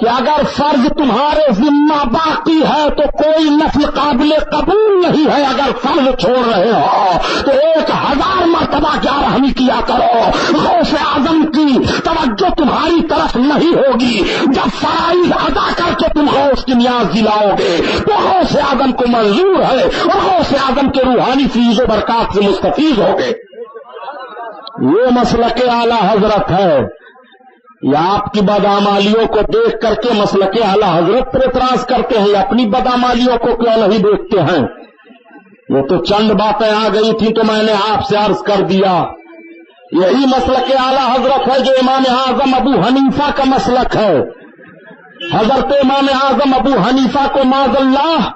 S2: کہ اگر فرض تمہارے ذمہ باقی ہے تو کوئی نفل قابل قبول نہیں ہے. اگر فرض چھوڑ رہے ہو تو 1000 مرتبہ گیارہویں کیا کرو. غوث اعظم کی توجہ تمہاری طرف نہیں ہوگی. جب فرائض ادا کر کے تم غوث کی نیاز دلاؤ گے تو غوث اعظم کو منظور ہے اور غوث اعظم کے روحانی فیض و برکات سے مستفیض ہوگے. یہ مسلک اعلی حضرت ہے. یا آپ کی بدعمالیوں کو دیکھ کر کے مسلک اعلی حضرت پر اعتراض کرتے ہیں، یا اپنی بدعمالیوں کو کیوں نہیں دیکھتے ہیں؟ یہ تو چند باتیں آ گئی تھی تو میں نے آپ سے عرض کر دیا. یہی مسلک اعلی حضرت ہے جو امام اعظم ابو حنیفہ کا مسلک ہے. حضرت امام اعظم ابو حنیفہ کو معاذ اللہ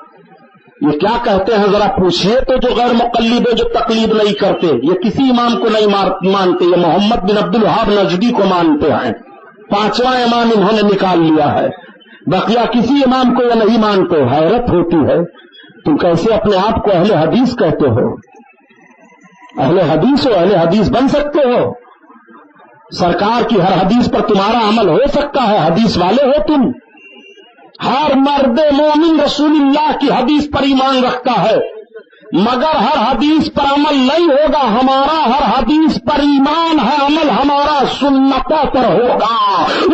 S2: یہ کیا کہتے ہیں ذرا پوچھئے تو، جو غیر مقلد ہے، جو تقلید نہیں کرتے، یہ کسی امام کو نہیں مانتے، یہ محمد بن عبد الوہاب نجدی کو مانتے ہیں، 5واں امام انہوں نے نکال لیا ہے، بقیہ کسی امام کو یہ نہیں مانتے۔ حیرت ہوتی ہے تم کیسے اپنے آپ کو اہل حدیث کہتے ہو؟ اہل حدیث ہو، اہل حدیث بن سکتے ہو؟ سرکار کی ہر حدیث پر تمہارا عمل ہو سکتا ہے، حدیث والے ہو تم؟ ہر مرد مومن رسول اللہ کی حدیث پر ایمان رکھتا ہے، مگر ہر حدیث پر عمل نہیں ہوگا۔ ہمارا ہر حدیث پر ایمان ہے، عمل ہمارا سنتوں پر ہوگا۔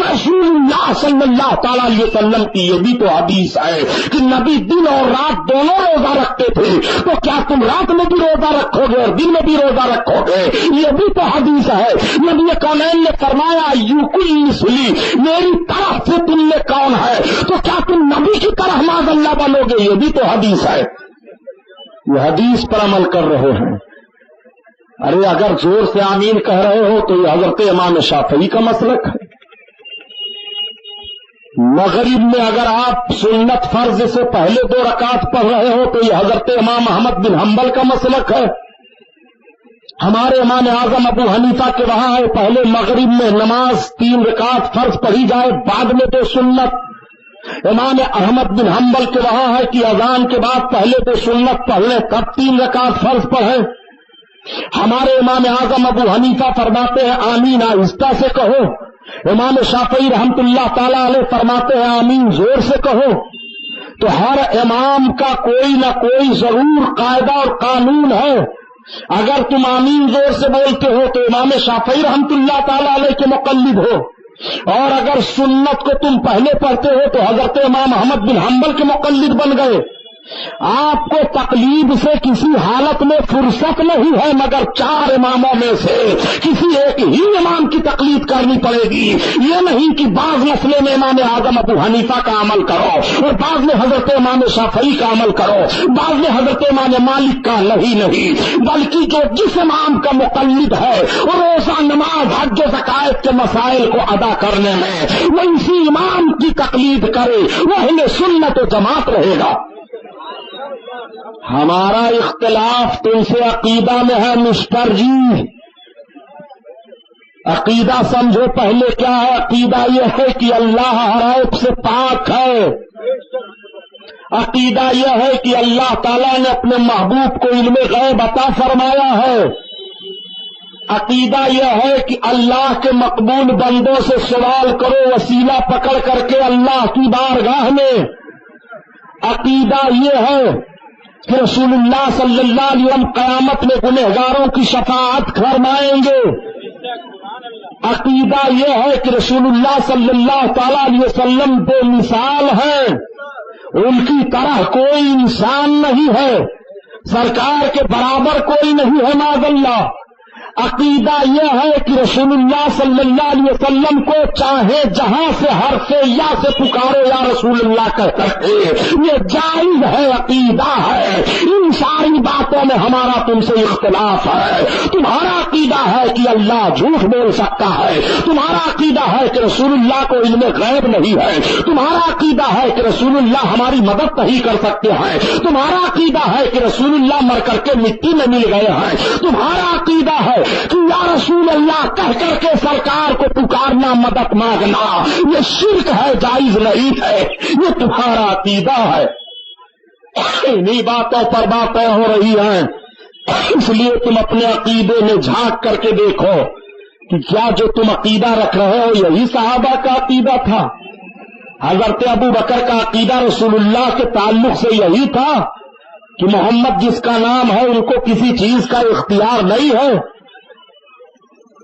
S2: رسول اللہ صلی اللہ تعالی علیہ وسلم کی یہ بھی تو حدیث ہے کہ نبی دن اور رات دونوں روزہ رکھتے تھے، تو کیا تم رات میں بھی روزہ رکھو گے اور دن میں بھی روزہ رکھو گے؟ یہ بھی تو حدیث ہے۔ نبی کونین نے فرمایا یوکل مثلی، میری طرف سے تم میں کون ہے، تو کیا تم نبی کی طرح معاذ اللہ بنو گے؟ یہ بھی تو حدیث ہے۔ یہ حدیث پر عمل کر رہے ہیں۔ ارے اگر زور سے آمین کہہ رہے ہو تو یہ حضرت امام شافعی کا مسلک ہے۔ مغرب میں اگر آپ سنت فرض سے پہلے 2 رکعت پڑھ رہے ہو تو یہ حضرت امام احمد بن حنبل کا مسلک ہے۔ ہمارے امام اعظم ابو حنیفہ کے وہاں ہے پہلے مغرب میں نماز 3 رکعت فرض پڑھی جائے، بعد میں 2 سنت۔ امام احمد بن حنبل کے وہاں ہے کہ اذان کے بعد پہلے 2 سنت پڑھ لیں تب 3 رکعت فرض پڑھیں۔ ہمارے امام اعظم ابو حنیفہ فرماتے ہیں آمین آہستہ سے کہو، امام شافعی رحمت اللہ تعالی علیہ فرماتے ہیں آمین زور سے کہو۔ تو ہر امام کا کوئی نہ کوئی ضرور قاعدہ اور قانون ہے۔ اگر تم آمین زور سے بولتے ہو تو امام شافعی رحمت اللہ تعالی علیہ کے مقلد ہو، اور اگر سنت کو تم پہلے پڑھتے ہو تو حضرت امام احمد بن حنبل کے مقلد بن گئے۔ آپ کو تقلید سے کسی حالت میں فرصت نہیں ہے، مگر 4 اماموں میں سے کسی ایک ہی امام کی تقلید کرنی پڑے گی۔ یہ نہیں کہ بعض مسئلے میں امام اعظم ابو حنیفہ کا عمل کرو اور بعض میں حضرت امام شافعی کا عمل کرو، بعض میں حضرت امام مالک کا، نہیں، بلکہ جو جس امام کا مقلد ہے وہ روزہ نماز حج و زکات کے مسائل کو ادا کرنے میں وہ اسی امام کی تقلید کرے، وہ اہل سنت و جماعت رہے گا۔ ہمارا اختلاف تم سے عقیدہ میں ہے مسٹر جی۔ عقیدہ سمجھو پہلے کیا ہے۔ عقیدہ یہ ہے کہ اللہ ہر عیب سے پاک ہے۔ عقیدہ یہ ہے کہ اللہ تعالیٰ نے اپنے محبوب کو علم غیب عطا فرمایا ہے۔ عقیدہ یہ ہے کہ اللہ کے مقبول بندوں سے سوال کرو وسیلہ پکڑ کر کے اللہ کی بارگاہ میں۔ عقیدہ یہ ہے کہ رسول اللہ صلی اللہ علیہ وسلم قیامت میں گنہگاروں کی شفاعت فرمائیں گے۔ عقیدہ یہ ہے کہ رسول اللہ صلی اللہ تعالی علیہ وسلم بے مثال ہیں، ان کی طرح کوئی انسان نہیں ہے، سرکار کے برابر کوئی نہیں ہے معاذ اللہ۔ عقیدہ یہ ہے کہ رسول اللہ صلی اللہ علیہ وسلم کو چاہے جہاں سے ہر سے یا سے پکارو یا رسول اللہ کہہ سکتے، یہ جائز ہے، عقیدہ ہے۔ ان ساری باتوں میں ہمارا تم سے اختلاف ہے۔ تمہارا عقیدہ ہے کہ اللہ جھوٹ بول سکتا ہے، تمہارا عقیدہ ہے کہ رسول اللہ کو علم غیب نہیں ہے، تمہارا عقیدہ ہے کہ رسول اللہ ہماری مدد نہیں کر سکتے ہیں، تمہارا عقیدہ ہے کہ رسول اللہ مر کر کے مٹی میں مل گئے ہیں، تمہارا عقیدہ ہے کہ یا رسول اللہ کہہ کر کے سرکار کو پکارنا، مدد مانگنا یہ شرک ہے، جائز نہیں ہے۔ یہ تمہارا عقیدہ ہے۔ انہی باتوں پر باتیں ہو رہی ہیں، اس لیے تم اپنے عقیدے میں جھانک کر کے دیکھو کہ کیا جو تم عقیدہ رکھ رہے ہو یہی صحابہ کا عقیدہ تھا۔ حضرت ابو بکر کا عقیدہ رسول اللہ کے تعلق سے یہی تھا کہ محمد جس کا نام ہے ان کو کسی چیز کا اختیار نہیں ہے۔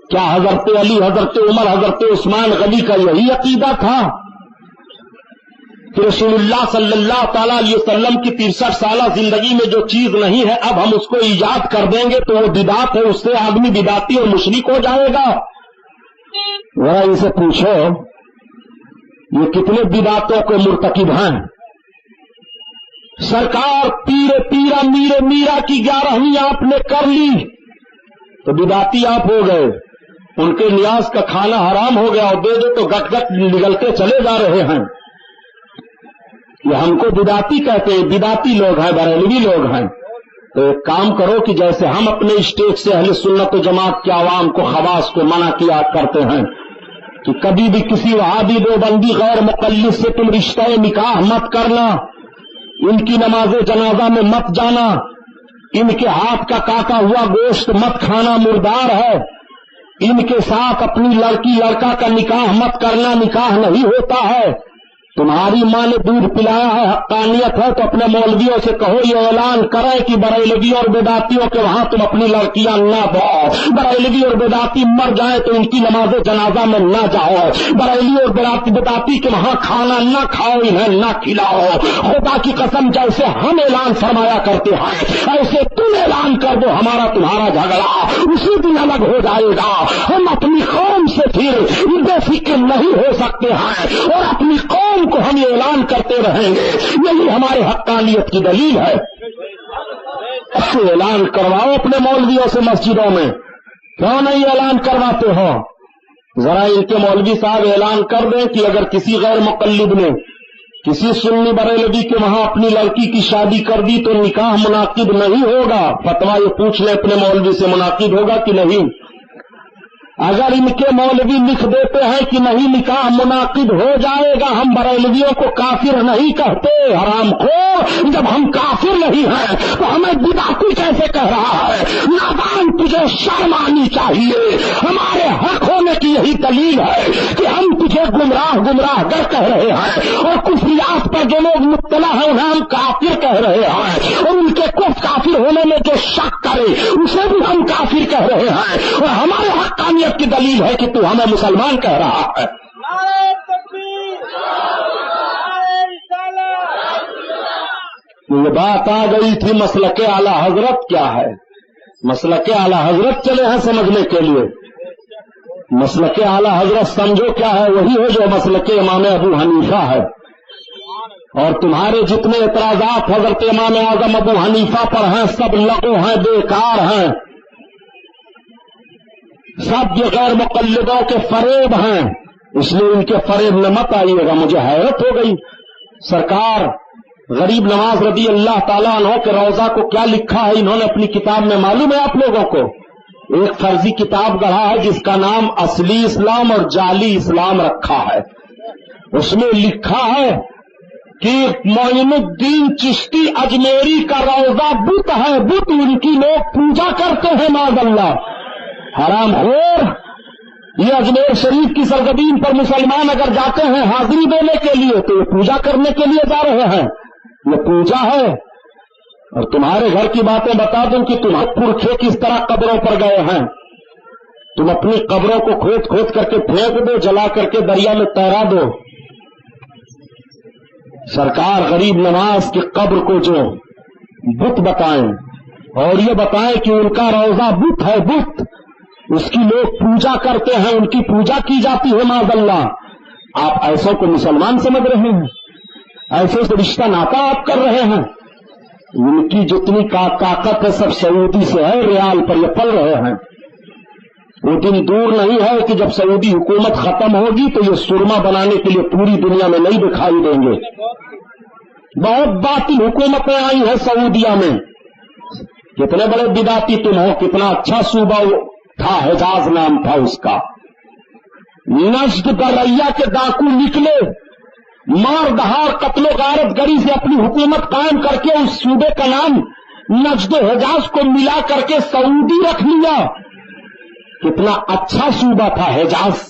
S2: کیا حضرت علی، حضرت عمر، حضرت عثمان غنی کا یہی عقیدہ تھا کہ رسول اللہ صلی اللہ تعالی علیہ وسلم کی 63 سالہ زندگی میں جو چیز نہیں ہے اب ہم اس کو ایجاد کر دیں گے تو وہ بدعت ہے، اس سے آدمی بدعتی اور مشرک ہو جائے گا؟ ذرا ان سے پوچھو یہ کتنے بدعتوں کے مرتکب ہیں؟ سرکار پیرا میرا کی 11ویں آپ نے کر لی تو بدعتی آپ ہو گئے، ان کے نیاز کا کھانا حرام ہو گیا اور دے دو تو گٹ گٹ نگلتے چلے جا رہے ہیں۔ یہ ہم کو بدعتی کہتے ہیں، بدعتی لوگ ہیں، بریلوی لوگ ہیں۔ تو ایک کام کرو کہ جیسے ہم اپنے اسٹیج سے اہل سنت و جماعت کے عوام کو، خواص کو منع کیا کرتے ہیں کہ کبھی بھی کسی وہابی دیوبندی غیر مقلد سے تم رشتہ نکاح مت کرنا، ان کی نماز جنازہ میں مت جانا، ان کے ہاتھ کا کاٹا ہوا گوشت مت کھانا، مردار ہے، ان کے ساتھ اپنی لڑکی لڑکا کا نکاح مت کرنا، نکاح نہیں ہوتا ہے۔ تمہاری ماں نے دودھ پلایا ہے، حقانیت ہے، تو اپنے مولویوں سے کہو یہ اعلان کرے کہ بریلویوں اور بدعتیوں کے وہاں تم اپنی لڑکیاں نہ دو، بریلوی اور بدعتی مر جائیں تو ان کی نماز جنازہ میں نہ جاؤ، بریلوی اور بدعتی کے وہاں کھانا نہ کھاؤ، انہیں نہ کھلاؤ۔ خدا کی قسم جیسے ہم اعلان فرمایا کرتے ہیں ایسے تم اعلان کر دو، ہمارا تمہارا جھگڑا اسی دن الگ ہو جائے گا۔ ہم اپنی قوم سے پھر بے فکر نہیں ہو سکتے ہیں اور اپنی قوم کو ہم یہ اعلان کرتے رہیں گے، یہی ہمارے حقانیت کی دلیل ہے۔ اعلان کرواؤ اپنے مولویوں سے مسجدوں میں، کیوں نہیں اعلان کرواتے ہو؟ ذرا ان کے مولوی صاحب اعلان کر دیں کہ اگر کسی غیر مقلد نے کسی سنی بریلوی کے وہاں اپنی لڑکی کی شادی کر دی تو نکاح منعقد نہیں ہوگا۔ فتویٰ یہ پوچھ لیں اپنے مولوی سے، منعقد ہوگا کہ نہیں؟ اگر ان کے مولوی لکھ دیتے ہیں کہ نہیں نکاح منعقد ہو جائے گا، ہم بریلویوں کو کافر نہیں کہتے، حرام خور۔ جب ہم کافر نہیں ہیں تو ہمیں بدعتی کیسے کہہ رہا ہے؟ نادان، تجھے شرم آنی چاہیے۔ ہمارے حق ہونے کی یہی دلیل ہے کہ ہم تجھے گمراہ گر کہہ رہے ہیں، اور کفریات پر جو لوگ مبتلا ہیں انہیں ہم کافر کہہ رہے ہیں، اور ان کے کافر ہونے میں جو شک کرے اسے بھی ہم کافر کہہ رہے ہیں، اور ہمارے حقانیت کی دلیل ہے کہ تو ہمیں مسلمان کہہ رہا ہے۔
S3: نعرہ تکبیر، نعرہ رسالت۔
S2: یہ بات آ گئی تھی مسلک اعلی حضرت کیا ہے؟ مسلک اعلی حضرت چلے ہیں سمجھنے کے لیے۔ مسلک اعلی حضرت سمجھو کیا ہے؟ وہی ہے جو مسلک امام ابو حنیفہ ہے، اور تمہارے جتنے اعتراضات حضرت امام اعظم ابو حنیفہ پر ہیں سب لغو ہیں، بیکار ہیں، سب یہ غیر مقلدوں کے فریب ہیں، اس لیے ان کے فریب میں مت آئیے گا۔ مجھے حیرت ہو گئی، سرکار غریب نواز رضی اللہ تعالیٰ عنہ کے روضہ کو کیا لکھا ہے انہوں نے اپنی کتاب میں، معلوم ہے آپ لوگوں کو؟ ایک فرضی کتاب گڑھا ہے جس کا نام اصلی اسلام اور جعلی اسلام رکھا ہے۔ اس میں لکھا ہے کہ معین الدین چشتی اجمیری کا روضہ بت ہے، بت ان کی لوگ پوجا کرتے ہیں، معاذ اللہ۔ حرام خور، یہ اجمیر شریف کی سرزمین پر مسلمان اگر جاتے ہیں حاضری دینے کے لیے تو یہ پوجا کرنے کے لیے جا رہے ہیں، یہ پوجا ہے۔ اور تمہارے گھر کی باتیں بتا دوں کہ تمہارے پرکھے کس طرح قبروں پر گئے ہیں، تم اپنی قبروں کو کھود کر کے پھینک دو، جلا کر کے دریا میں تیرا دو۔ سرکار غریب نواز کی قبر کو جو بت بتائیں اور یہ بتائیں کہ ان کا روضہ بت ہے، بت، اس کی لوگ پوجا کرتے ہیں، ان کی پوجا کی جاتی ہے، معاذ اللہ۔ آپ ایسوں کو مسلمان سمجھ رہے ہیں، ایسے سے رشتہ ناتا آپ کر رہے ہیں۔ ان کی جتنی طاقت ہے سب سعودی سے ہے، ریال پر یہ پل رہے ہیں۔ وہ دن دور نہیں ہے کہ جب سعودی حکومت ختم ہوگی تو یہ سرما بنانے کے لیے پوری دنیا میں نہیں دکھائی دیں گے۔ بہت باطل حکومتیں آئی ہیں سعودیہ میں، کتنے بڑے بدعتی تم ہو، کتنا اچھا صوبہ تھا، حجاز نام تھا اس کا۔ نجد دریا کے ڈاکو نکلے، مار دہاڑ قتل و غارت گری سے اپنی حکومت قائم کر کے اس صوبے کا نام نجد حجاز کو ملا کر کے سعودی رکھ لیا۔ کتنا اچھا صوبہ تھا حجاز،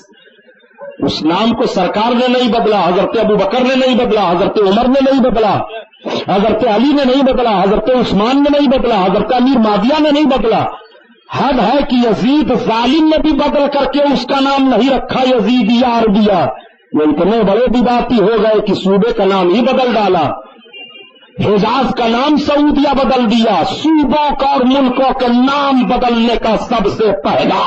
S2: اس نام کو سرکار نے نہیں بدلا، حضرت ابو بکر نے نہیں بدلا، حضرت عمر نے نہیں بدلا، حضرت علی نے نہیں بدلا، حضرت عثمان نے نہیں بدلا، حضرت امیر معاویہ نے نہیں بدلا۔ حد ہے کہ یزید ظالم نے بھی بدل کر کے اس کا نام نہیں رکھا یزید یا عربیہ۔ یہ اتنے بڑے بدعتی ہو گئے کہ صوبے کا نام ہی بدل ڈالا۔ حجاز کا نام سعودیہ بدل دیا. صوبوں کا اور ملکوں کے نام بدلنے کا سب سے پہلا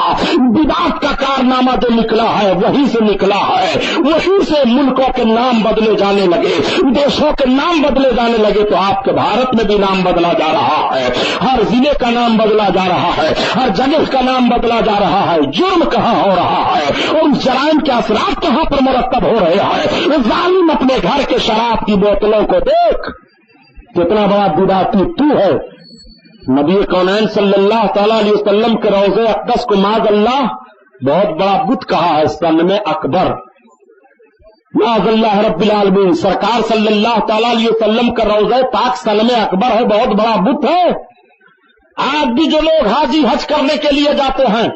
S2: بدعت کا کارنامہ جو نکلا ہے وہی سے نکلا ہے. وہی سے ملکوں کے نام بدلے جانے لگے, دیشوں کے نام بدلے جانے لگے. تو آپ کے بھارت میں بھی نام بدلا جا رہا ہے, ہر ضلع کا نام بدلا جا رہا ہے, ہر جگہ کا نام بدلا جا رہا ہے. جرم کہاں ہو رہا ہے اور اس جرائم کے اثرات کہاں پر مرتب ہو رہے ہیں. ظالم اپنے گھر کے شراب کی بوتلوں کو دیکھ, کتنا بڑا بدعتی تو ہے. نبی کونین صلی اللہ تعالی علیہ وسلم کے روضے اقدس کو معاذ اللہ بہت بڑا بت کہا ہے. صنم اکبر, معاذ اللہ رب العالمین. سرکار صلی اللہ تعالی علیہ وسلم کا روضہ پاک صنم اکبر ہے, بہت بڑا بت ہے. آج بھی جو لوگ حاجی حج کرنے کے لیے جاتے ہیں,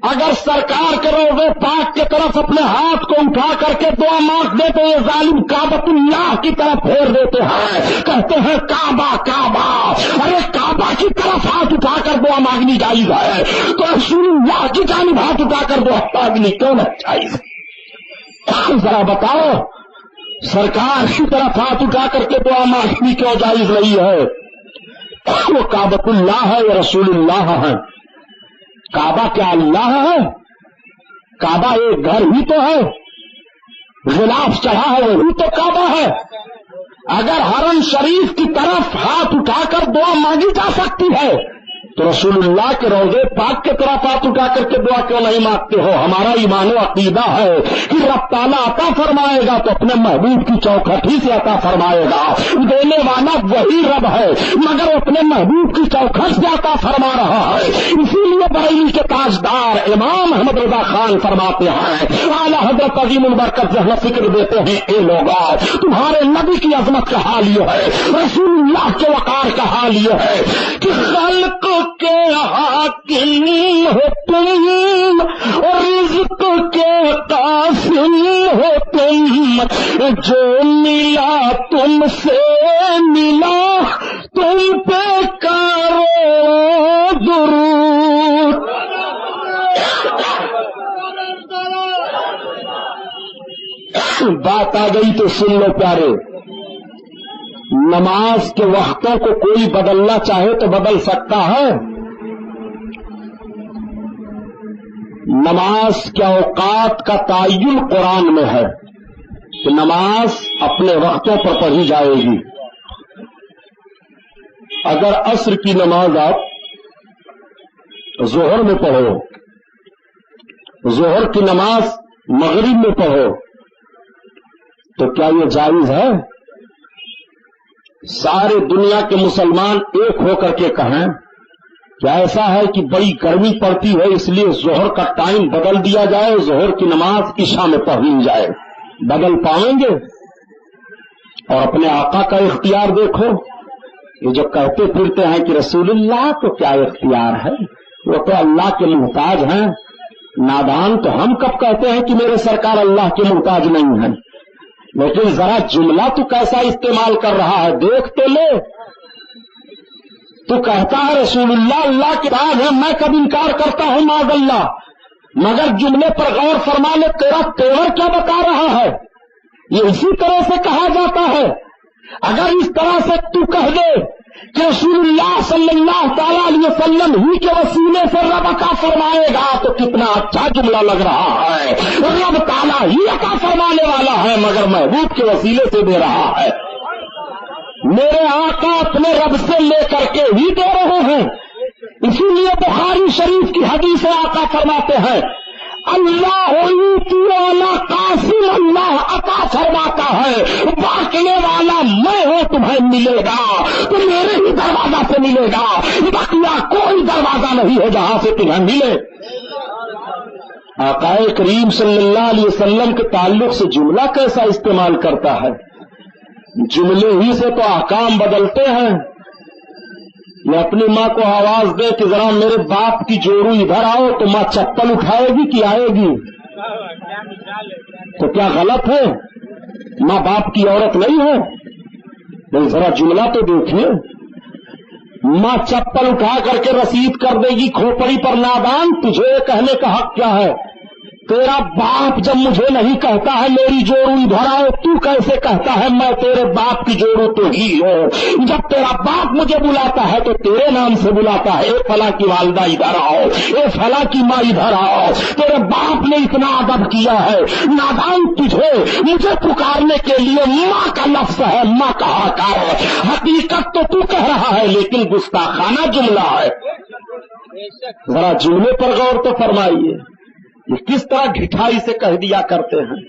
S2: اگر سرکار کے روضے پاک کی طرف اپنے ہاتھ کو اٹھا کر کے دعا مانگ دے تو یہ ظالم کعبۃ اللہ کی طرف پھیر دیتے ہیں, کہتے ہیں کعبہ کعبہ. ارے کعبہ کی طرف ہاتھ اٹھا کر دعا مانگنی جائز ہے تو رسول اللہ کی جانب ہاتھ اٹھا کر دعا مانگنی کیوں نہ جائز؟ ذرا بتاؤ, سرکار کی طرف ہاتھ اٹھا کر کے دعا مانگنی کیوں جائز نہیں ہے؟ وہ کعبۃ اللہ ہے, یہ رسول اللہ ہے. کعبہ کیا اللہ ہے؟ کعبہ ایک گھر ہی تو ہے, غلاف چڑھا ہے وہی تو کعبہ ہے. اگر حرم شریف کی طرف ہاتھ اٹھا کر دعا مانگی جا سکتی ہے تو رسول اللہ کے روضے پاک کے طرف ہاتھ اٹھا کر کے دعا کیوں نہیں مانگتے ہو؟ ہمارا ایمان و عقیدہ ہے کہ رب تعالیٰ عطا فرمائے گا تو اپنے محبوب کی چوکھٹ ہی سے عطا فرمائے گا. دینے والا وہی رب ہے مگر اپنے محبوب کی چوکھٹ سے عطا فرما رہا ہے. اسی لیے بریلی کے تاجدار امام احمد رضا خان فرماتے ہیں, اعلیٰ حضرت عظیم البرکت ذہن فکر دیتے ہیں, اے لوگا تمہارے نبی کی عظمت کا حال یہ ہے, رسول اللہ کے وقار کا حال یہ ہے کہ خلق کے حاکم ہو تم اور رزق کے قاسم ہو تم, جو ملا تم سے ملا تم پہ کرو درود. بات آ گئی تو سن لو پیارے, نماز کے وقتوں کو کوئی بدلنا چاہے تو بدل سکتا ہے. نماز کے اوقات کا تعین قرآن میں ہے کہ نماز اپنے وقتوں پر پڑھی جائے گی. اگر عصر کی نماز آپ ظہر میں پڑھو, ظہر کی نماز مغرب میں پڑھو تو کیا یہ جائز ہے؟ سارے دنیا کے مسلمان ایک ہو کر کے کہیں کیا ایسا ہے کہ بڑی گرمی پڑتی ہے اس لیے ظہر کا ٹائم بدل دیا جائے, ظہر کی نماز عشاء میں پڑھ لی جائے؟ بدل پائیں گے؟ اور اپنے آقا کا اختیار دیکھو, یہ جو کہتے پھرتے ہیں کہ رسول اللہ کو کیا اختیار ہے, وہ تو اللہ کے محتاج ہیں. نادان تو ہم کب کہتے ہیں کہ میرے سرکار اللہ کے محتاج نہیں ہیں, لیکن ذرا جملہ تو کیسا استعمال کر رہا ہے دیکھ تو لے. تو کہتا ہے رسول اللہ اللہ کے راز ہے, میں کب انکار کرتا ہوں معاذ اللہ, مگر جملے پر غور فرما لے تیرا تیور کیا بتا رہا ہے. یہ اسی طرح سے کہا جاتا ہے. اگر اس طرح سے تو کہہ دے کہ رسول اللہ صلی اللہ تعالی علیہ وسلم ہی کے وسیلے سے رب عطا فرمائے گا تو کتنا اچھا جملہ لگ رہا ہے. رب تعالیٰ ہی عطا فرمانے والا ہے مگر محبوب کے وسیلے سے دے رہا ہے. میرے آقا اپنے رب سے لے کر کے ہی دے رہے ہیں. اسی لیے بخاری شریف کی حدیث آقا فرماتے ہیں اللہ والا قاسم, اللہ عطا فرماتا ہے, بانٹنے والا میں ہوں, تمہیں ملے گا تو میرے ہی دروازہ سے ملے گا, بقیہ کوئی دروازہ نہیں ہے جہاں سے تمہیں ملے. آقا کریم صلی اللہ علیہ وسلم کے تعلق سے جملہ کیسا استعمال کرتا ہے؟ جملے ہی سے تو احکام بدلتے ہیں. یہ اپنی ماں کو آواز دے کہ ذرا میرے باپ کی جوڑو ادھر آؤ تو ماں چپل اٹھائے گی کہ آئے گی؟ تو کیا غلط ہے؟ ماں باپ کی عورت نہیں ہے؟ نہیں, ذرا جملہ تو دیکھیں. ماں چپل اٹھا کر کے رسید کر دے گی کھوپڑی پر. نادان, تجھے کہنے کا حق کیا ہے؟ تیرا باپ جب مجھے نہیں کہتا ہے میری جوڑوں ادھر آؤ، تو کیسے کہتا ہے میں تیرے باپ کی جوڑوں تو ہی ہوں؟ جب تیرا باپ مجھے بلاتا ہے تو تیرے نام سے بلاتا ہے، اے فلاں کی والدہ ادھر آؤ، اے فلاں کی ماں ادھر آؤ۔ تیرے باپ نے اتنا ادب کیا ہے، نادان تجھے مجھے پکارنے کے لیے ماں کا لفظ ہے، ماں کہا کر۔ حقیقت تو تو کہہ رہا ہے لیکن گستاخانہ جملہ ہے۔ ذرا جملے پر غور تو فرمائیے، یہ کس طرح ڈھٹائی سے کہہ دیا کرتے ہیں۔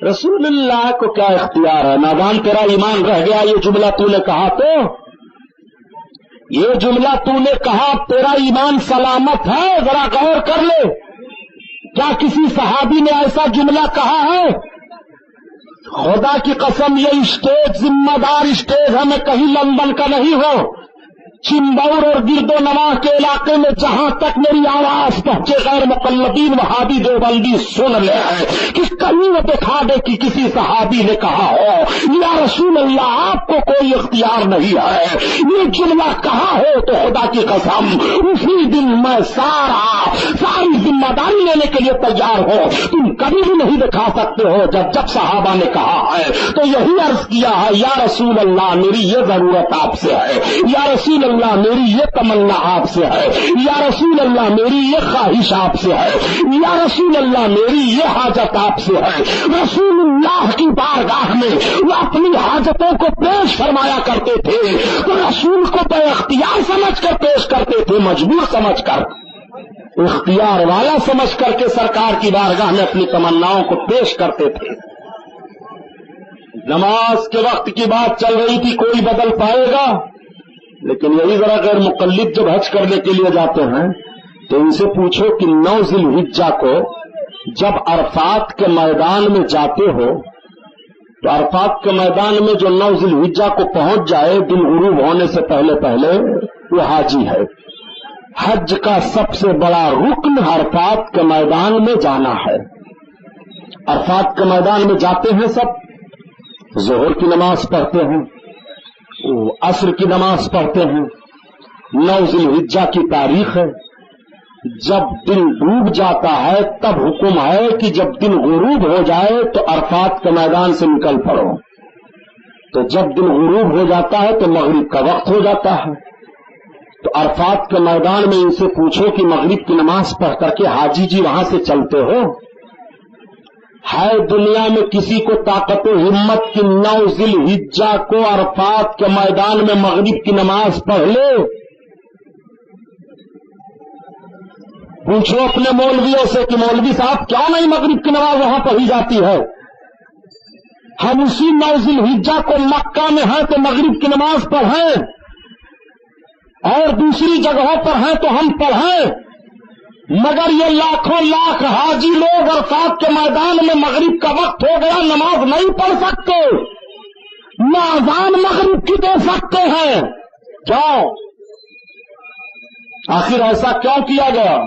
S2: رسول اللہ کو کیا اختیار ہے؟ نادان تیرا ایمان رہ گیا، یہ جملہ تو نے کہا تو یہ جملہ تو نے کہا، تیرا ایمان سلامت ہے؟ ذرا غور کر لے، کیا کسی صحابی نے ایسا جملہ کہا ہے؟ خدا کی قسم یہ اسٹیج ذمہ دار اسٹیج ہے، میں کہیں لندن کا نہیں ہوں، چمبور اور گرد و نواح کے علاقے میں جہاں تک میری آواز پہنچے غیر مقلدین وہابی دیوبندی سن لے کہ کہیں وہ دکھا دے کہ کسی صحابی نے کہا ہو یا رسول اللہ آپ کو کوئی اختیار نہیں ہے، یہ جملہ کہا ہو تو خدا کی قسم اسی دن میں ساری ذمہ داری لینے کے لیے تیار ہو۔ تم کبھی بھی نہیں دکھا سکتے ہو جب صحابہ نے کہا ہے تو یہی عرض کیا ہے، یا رسول اللہ میری یہ ضرورت آپ سے ہے، یا رسول اللہ میری یہ تمنا آپ سے ہے، یا رسول اللہ میری یہ خواہش آپ سے ہے، یا رسول اللہ میری یہ حاجت آپ سے ہے۔ رسول اللہ کی بارگاہ میں وہ اپنی حاجتوں کو پیش فرمایا کرتے تھے تو رسول کو بے اختیار سمجھ کر پیش کرتے تھے، مجبور سمجھ کر، اختیار والا سمجھ کر کے سرکار کی بارگاہ میں اپنی تمناؤں کو پیش کرتے تھے۔ نماز کے وقت کی بات چل رہی تھی، کوئی بدل پائے گا؟ لیکن یہی ذرا غیر مقلد جب حج کرنے کے لیے جاتے ہیں تو ان سے پوچھو کہ 9 ذی الحجہ کو جب عرفات کے میدان میں جاتے ہو تو عرفات کے میدان میں جو 9 ذی الحجہ کو پہنچ جائے دن غروب ہونے سے پہلے وہ حاجی ہے۔ حج کا سب سے بڑا رکن عرفات کے میدان میں جانا ہے۔ عرفات کے میدان میں جاتے ہیں، سب ظہر کی نماز پڑھتے ہیں، عصر کی نماز پڑھتے ہیں، 9 ذی الحجہ کی تاریخ ہے، جب دن ڈوب جاتا ہے تب حکم ہے کہ جب دن غروب ہو جائے تو عرفات کے میدان سے نکل پڑو۔ تو جب دن غروب ہو جاتا ہے تو مغرب کا وقت ہو جاتا ہے، تو عرفات کے میدان میں ان سے پوچھو کہ مغرب کی نماز پڑھ کر کے حاجی جی وہاں سے چلتے ہو؟ ہے دنیا میں کسی کو طاقت و ہمت کی 9 ذی الحجہ کو عرفات کے میدان میں مغرب کی نماز پڑھ لے؟ پوچھو اپنے مولویوں سے کہ مولوی صاحب کیوں نہیں مغرب کی نماز وہاں پڑھی جاتی ہے؟ ہم اسی 9 ذی الحجہ کو مکہ میں ہیں تو مغرب کی نماز پڑھیں اور دوسری جگہوں پر ہیں تو ہم پڑھیں، مگر یہ لاکھوں لاکھ حاجی لوگ عرفات کے میدان میں مغرب کا وقت ہو گیا نماز نہیں پڑھ سکتے، نہ اذان مغرب کی دے سکتے ہیں۔ کیوں؟ آخر ایسا کیوں کیا گیا؟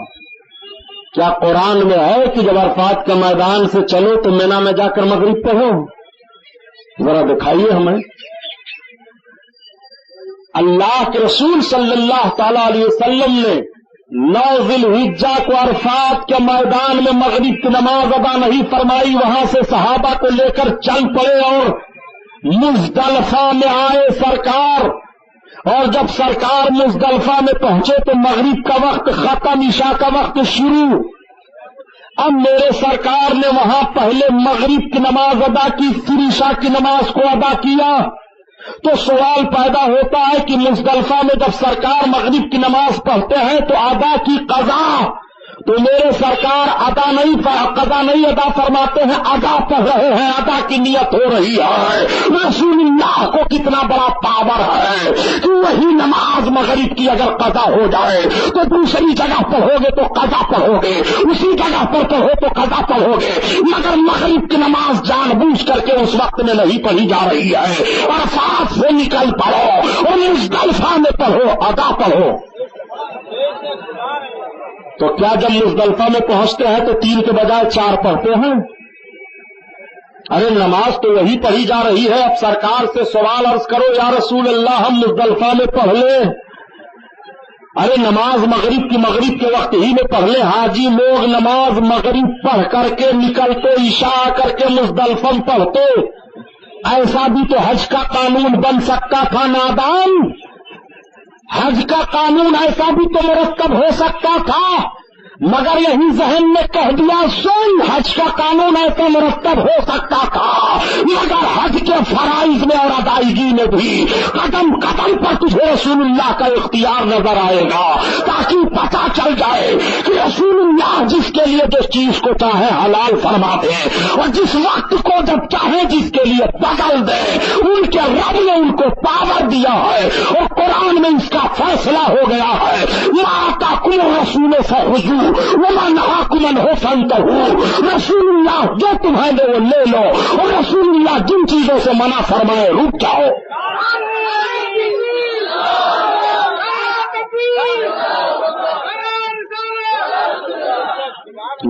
S2: کیا قرآن میں ہے کہ جب عرفات کے میدان سے چلو تو مینا میں جا کر مغرب پڑھو؟ ذرا دکھائیے ہمیں۔ اللہ کے رسول صلی اللہ تعالی علیہ وسلم نے 9 ذی الحجہ کو عرفات کے میدان میں مغرب کی نماز ادا نہیں فرمائی، وہاں سے صحابہ کو لے کر چل پڑے اور مزدلفہ میں آئے سرکار، اور جب سرکار مزدلفہ میں پہنچے تو مغرب کا وقت ختم، عشاء کا وقت شروع۔ اب میرے سرکار نے وہاں پہلے مغرب کی نماز ادا کی، پھر عشاء کی نماز کو ادا کیا، تو سوال پیدا ہوتا ہے کہ مزدلفہ میں جب سرکار مغرب کی نماز پڑھتے ہیں تو ادا کی قضا، تو میرے سرکار قضا نہیں ادا فرماتے ہیں، ادا پڑھ رہے ہیں، ادا کی نیت ہو رہی ہے۔ رسول اللہ کو کتنا بڑا پاور ہے کہ وہی نماز مغرب کی اگر قضا ہو جائے تو دوسری جگہ پڑھو گے تو قضا پڑھو گے، اسی جگہ پر پڑھو تو قضا پڑھو گے، مگر مغرب کی نماز جان بوجھ کر کے اس وقت میں نہیں پڑھی جا رہی ہے، عرفات سے نکل پڑو اور مزدلفہ میں پڑھو، ادا پڑھو۔ تو کیا جب مزدلفہ میں پہنچتے ہیں تو 3 کے بجائے 4 پڑھتے ہیں؟ ارے نماز تو وہی پڑھی جا رہی ہے، اب سرکار سے سوال عرض کرو یا رسول اللہ ہم مزدلفہ میں پڑھ لیں؟ ارے نماز مغرب کے وقت ہی میں پڑھ لے. حاجی لوگ نماز مغرب پڑھ کر کے نکلتے, عشاء کر کے مزدلفہ پڑھتے. ایسا بھی تو حج کا قانون بن سکتا تھا نادان. حج کا قانون ایسا بھی تو مرتب ہو سکتا تھا, مگر یہی ذہن میں کہہ دیا سن حج کا قانون ایسا مرتب ہو سکتا تھا, مگر حج کے فرائض میں اور ادائیگی میں بھی قدم قدم پر تجھے رسول اللہ کا اختیار نظر آئے گا, تاکہ پتہ چل جائے کہ رسول اللہ جس کے لیے جس چیز کو چاہے حلال فرما دے اور جس وقت کو جب چاہے جس کے لیے بدل دے. ان کے رب نے ان کو پاور دیا ہے اور قرآن میں اس کا فیصلہ ہو گیا ہے. ما آتاکم الرسول فخذوہ وما نہاکم عنہ فانتہوا. رسول اللہ جو تمہیں دے وہ لے لو, اور رسول اللہ جن چیزوں سے منع فرمائے رک جاؤ.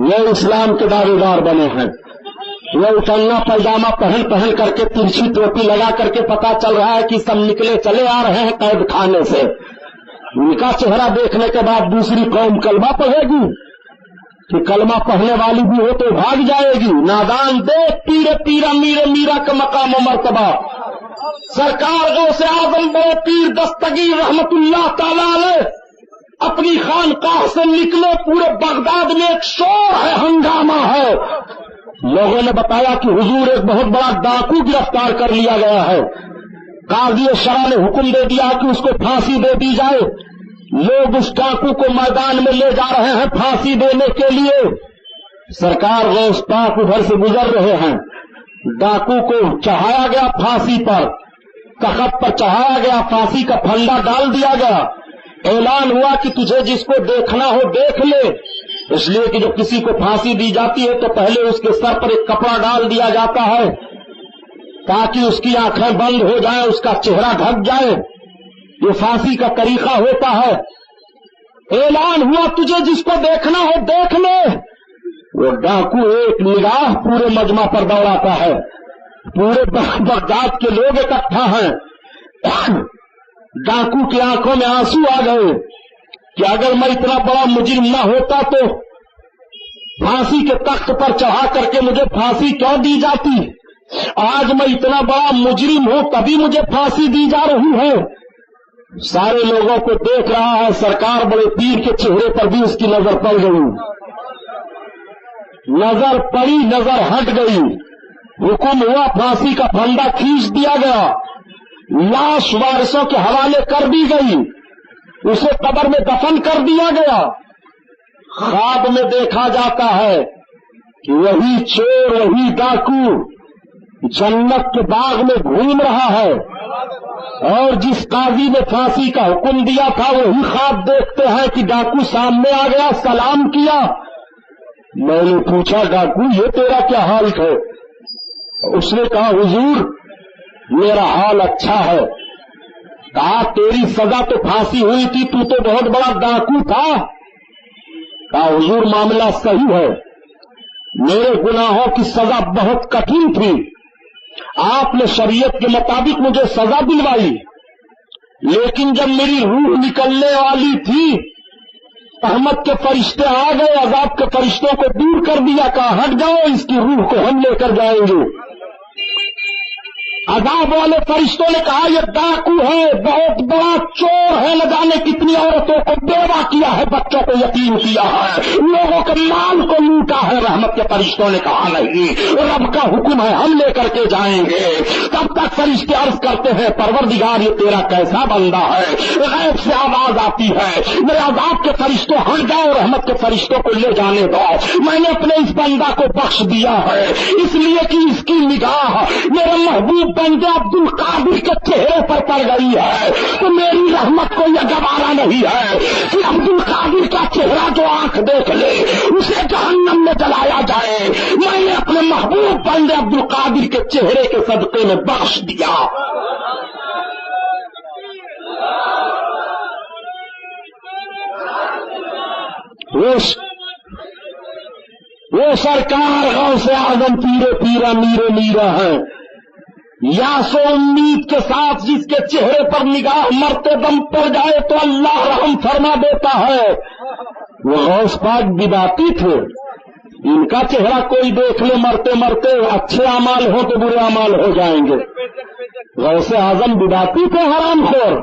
S2: یہ اسلام کے دعوے دار بنے ہیں. یہ اٹلنا پائجامہ پہن کر کے ترچھی ٹوپی لگا کر کے پتا چل رہا ہے کہ سب نکلے چلے آ رہے ہیں قید خانے سے. ان کا چہرہ دیکھنے کے بعد دوسری قوم کلمہ پڑھے گی کہ کلمہ پڑھنے والی بھی ہو تو بھاگ جائے گی. نادان دیکھ پیرے پیرا میرے میرا کا مقام و مرتبہ. سرکار غوث اعظم بڑے پیر دستگیر رحمت اللہ تعالی علیہ اپنی خانقاہ سے نکلے. پورے بغداد میں ایک شور ہے, ہنگامہ ہے. لوگوں نے بتایا کہ حضور ایک بہت بڑا ڈاکو گرفتار کر لیا گیا ہے. قاضی شرع نے حکم دے دیا کہ اس کو پھانسی دے دی جائے. لوگ اس ڈاکو کو میدان میں لے جا رہے ہیں پھانسی دینے کے لیے. سرکار غوث پاک ادھر سے گزر رہے ہیں. ڈاکو کو چڑھایا گیا پھانسی پر, تخت پر چڑھایا گیا, پھانسی کا پھندا ڈال دیا گیا. اعلان ہوا کہ تجھے جس کو دیکھنا ہو دیکھ لے. اس لیے کہ جب کسی کو پھانسی دی جاتی ہے تو پہلے اس کے سر پر ایک کپڑا ڈال دیا جاتا ہے تاکہ اس کی آنکھیں بند ہو جائیں, اس کا چہرہ ڈھک جائے. یہ پھانسی کا طریقہ ہوتا ہے. اعلان ہوا تجھے جس کو دیکھنا ہو دیکھ لے. وہ ڈاکو ایک نگاہ پورے مجمع پر دوڑاتا ہے. پورے بغداد کے لوگ اکٹھا ہیں. ڈاکو کی آنکھوں میں آنسو آ گئے کہ اگر میں اتنا بڑا مجرم نہ ہوتا تو پھانسی کے تخت پر چڑھا کر کے مجھے پھانسی کیوں دی جاتی. آج میں اتنا بڑا مجرم ہوں تبھی مجھے پھانسی دی جا رہی ہے. سارے لوگوں کو دیکھ رہا ہے. سرکار بڑے پیر کے چہرے پر بھی اس کی نظر پڑ گئی. نظر پڑی, نظر ہٹ گئی. حکم ہوا پھانسی کا پھندا کھینچ دیا گیا. لاش وارثوں کے حوالے کر دی گئی. اسے قبر میں دفن کر دیا گیا. خواب میں دیکھا جاتا ہے کہ وہی چور, وہی ڈاکو جنت کے باغ میں گھوم رہا ہے, اور جس قاضی نے پھانسی کا حکم دیا تھا وہی خواب دیکھتے ہیں کہ ڈاکو سامنے آ گیا, سلام کیا. میں نے پوچھا ڈاکو یہ تیرا کیا حال ہے؟ اس نے کہا حضور میرا حال اچھا ہے. کہا تیری سزا تو پھانسی ہوئی تھی, تو بہت بڑا ڈاکو تھا. کہا حضور معاملہ صحیح ہے, میرے گناہوں کی سزا بہت کٹھن تھی. آپ نے شریعت کے مطابق مجھے سزا دلوائی, لیکن جب میری روح نکلنے والی تھی رحمت کے فرشتے آ گئے, عذاب کے فرشتوں کو دور کر دیا. کہا ہٹ جاؤ, اس کی روح کو ہم لے کر جائیں گے. عذاب والے فرشتوں نے کہا یہ ڈاکو ہے, بہت بڑا چور ہے, نہ جانے کتنی عورتوں کو بیوہ کیا ہے, بچوں کو یتیم کیا ہے, لوگوں کے مال کو لوٹا ہے. رحمت کے فرشتوں نے کہا نہیں, رب کا حکم ہے, ہم لے کر کے جائیں گے. تب تک فرشتے عرض کرتے ہیں پروردگار یہ تیرا کیسا بندہ ہے. غیب سے آواز آتی ہے میرے عذاب کے فرشتوں ہٹ جاؤ, رحمت کے فرشتوں کو لے جانے دو. میں نے اپنے اس بندہ کو بخش دیا ہے اس لیے کہ اس کی نگاہ میرے محبوب بندے عبد القادر کے چہرے پر پڑ گئی ہے. تو میری رحمت کو یہ گوارا نہیں ہے کہ عبد القادر کا چہرہ جو آنکھ دیکھ لے اسے جہنم میں جلایا جائے. میں نے اپنے محبوب بندے عبد القادر کے چہرے کے صدقے میں بخش دیا. وہ سرکار غوث اعظم پیرے پیرا میرے میرا ہے. یا سو امید کے ساتھ جس کے چہرے پر نگاہ مرتے دم پڑ جائے تو اللہ رحم فرما دیتا ہے. وہ غوث پاک بدعتی تھے، ان کا چہرہ کوئی دیکھ لے مرتے مرتے، اچھے اعمال ہو تو برے اعمال ہو جائیں گے. غوث اعظم بدعتی تھے، حرام خور.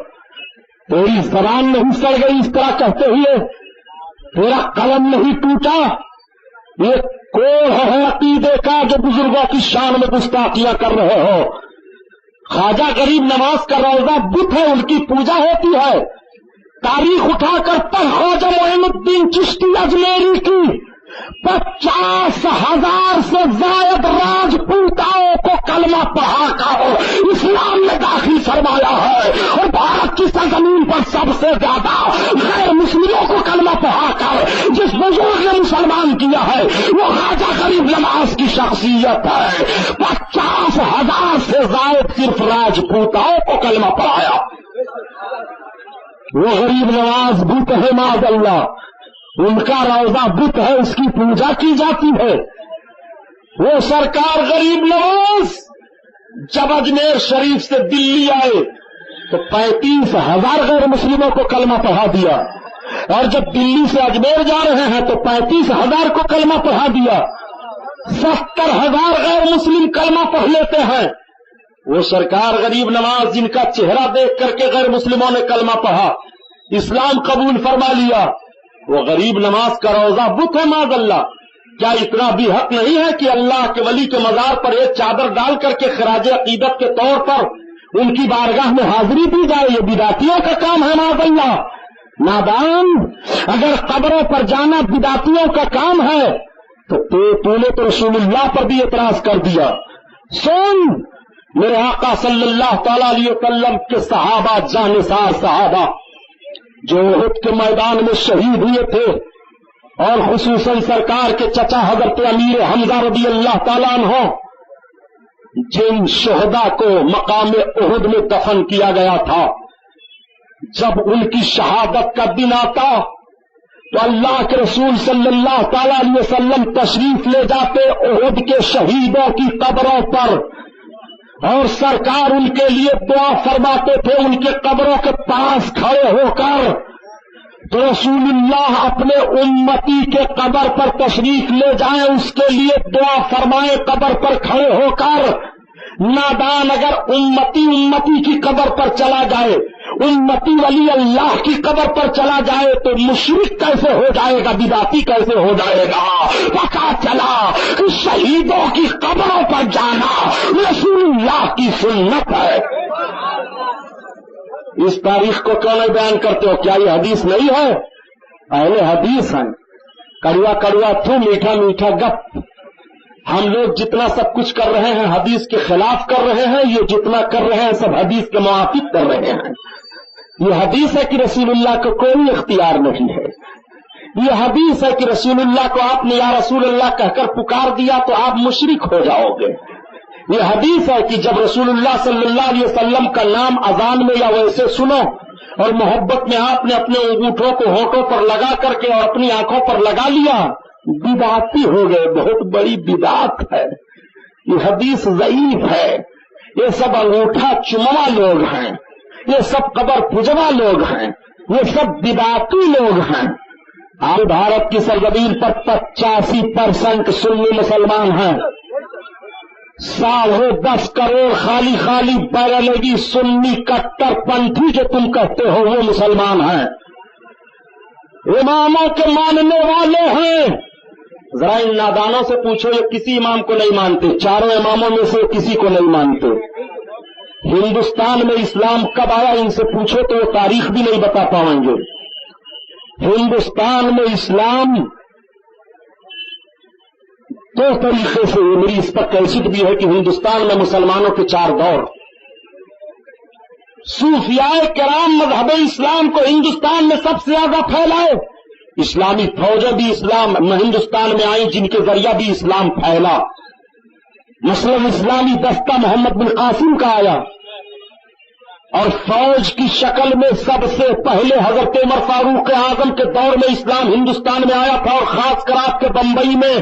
S2: تیری زبان نہیں سڑ گئی اس طرح کہتے ہوئے، تیرا قلم نہیں ٹوٹا. یہ کوڑ ہے عقیدے کا جو بزرگوں کی شان میں گستاخیاں کر رہے ہو. خواجہ غریب نواز کا روضہ بت ہے، ان کی پوجا ہوتی ہے. تاریخ اٹھا کر پڑھ خواجہ معین الدین چشتی اجمیری کی 50,000 سے زائد راجپوتاؤں کو کلمہ پڑھا کر اسلام میں داخل فرمایا ہے، اور بھارت کی سرزمین پر سب سے زیادہ غیر مسلموں کو کلمہ پڑھا کر جس بزرگ نے مسلمان کیا ہے وہ خواجہ غریب نواز کی شخصیت ہے. 50,000 سے زائد صرف راجپوتاؤں کو کلمہ پڑھایا. وہ غریب نواز بت ہے معاذ اللہ، ان کا روضہ بت ہے، اس کی پوجا کی جاتی ہے. وہ سرکار غریب نواز جب اجمیر شریف سے دلی آئے تو 35,000 غیر مسلموں کو کلمہ پڑھا دیا، اور جب دلی سے اجمیر جا رہے ہیں تو 35,000 کو کلمہ پڑھا دیا. 70,000 غیر مسلم کلمہ پڑھ لیتے ہیں. وہ سرکار غریب نواز جن کا چہرہ دیکھ کر کے غیر مسلموں نے کلمہ پڑھا، اسلام قبول فرما لیا، وہ غریب نواز کا روضہ بت ہے معاذ اللہ. کیا اتنا بھی حق نہیں ہے کہ اللہ کے ولی کے مزار پر ایک چادر ڈال کر کے خراج عقیدت کے طور پر ان کی بارگاہ میں حاضری دی جائے؟ یہ بدعتیوں کا کام ہے معاذ اللہ. نادان، اگر قبروں پر جانا بدعتیوں کا کام ہے تو نے تو رسول اللہ پر بھی اعتراض کر دیا. سن، میرے آقا صلی اللہ تعالی علیہ وسلم کے صحابہ، جانثار صحابہ جو احد کے میدان میں شہید ہوئے تھے، اور خصوصاً سرکار کے چچا حضرت امیر حمزہ رضی اللہ تعالیٰ عنہ، جن شہداء کو مقام احد میں دفن کیا گیا تھا، جب ان کی شہادت کا دن آتا تو اللہ کے رسول صلی اللہ تعالی علیہ وسلم تشریف لے جاتے احد کے شہیدوں کی قبروں پر، اور سرکار ان کے لیے دعا فرماتے تھے ان کے قبروں کے پاس کھڑے ہو کر. تو رسول اللہ اپنے امتی کے قبر پر تشریف لے جائیں، اس کے لیے دعا فرمائیں قبر پر کھڑے ہو کر. نادان، اگر امتی کی قبر پر چلا جائے، امتی ولی اللہ کی قبر پر چلا جائے تو مشرک کیسے ہو جائے گا، بدعتی کیسے ہو جائے گا؟ پتا چلا کہ شہیدوں کی قبروں پر جانا رسول اللہ کی سنت ہے. اس تاریخ کو کیوں نہیں بیان کرتے ہو؟ کیا یہ حدیث نہیں ہے؟ اہل حدیث ہیں. کڑوا کڑوا تھو، میٹھا میٹھا گپ. ہم لوگ جتنا سب کچھ کر رہے ہیں حدیث کے خلاف کر رہے ہیں، یہ جتنا کر رہے ہیں سب حدیث کے موافق کر رہے ہیں. یہ حدیث ہے کہ رسول اللہ کو کوئی اختیار نہیں ہے. یہ حدیث ہے کہ رسول اللہ کو آپ نے یا رسول اللہ کہہ کر پکار دیا تو آپ مشرک ہو جاؤ گے. یہ حدیث ہے کہ جب رسول اللہ صلی اللہ علیہ وسلم کا نام اذان میں یا ویسے سنو اور محبت میں آپ نے اپنے انگوٹھوں کو ہونٹوں پر لگا کر کے اور اپنی آنکھوں پر لگا لیا، بدعتی ہو گئے. بہت بڑی بدعت ہے. یہ حدیث ضعیف ہے. یہ سب انگوٹھا چموا لوگ ہیں، یہ سب قبر پجوا لوگ ہیں، یہ سب بدعتی لوگ ہیں. آج بھارت کی سرزمین پر 85% سنی مسلمان ہیں. 10.5 کروڑ خالی خالی بیرلوی سنی کٹر پنتھی جو تم کہتے ہو وہ مسلمان ہیں، اماموں کے ماننے والے ہیں. ذرا ان نادانوں سے پوچھو، یہ کسی امام کو نہیں مانتے. چاروں اماموں میں سے کسی کو نہیں مانتے. ہندوستان میں اسلام کب آیا ان سے پوچھو تو وہ تاریخ بھی نہیں بتا پائیں گے. ہندوستان میں اسلام دو طریقے سے، میری اس پر کیسٹ بھی ہے کہ ہندوستان میں مسلمانوں کے 4 دور. صوفیاء کرام مذہب اسلام کو ہندوستان میں سب سے زیادہ پھیلائے. اسلامی فوجیں بھی اسلام ہندوستان میں آئیں جن کے ذریعہ بھی اسلام پھیلا. مثلا اسلامی دستہ محمد بن قاسم کا آیا، اور فوج کی شکل میں سب سے پہلے حضرت عمر فاروق اعظم کے دور میں اسلام ہندوستان میں آیا تھا، اور خاص کر آپ کے بمبئی میں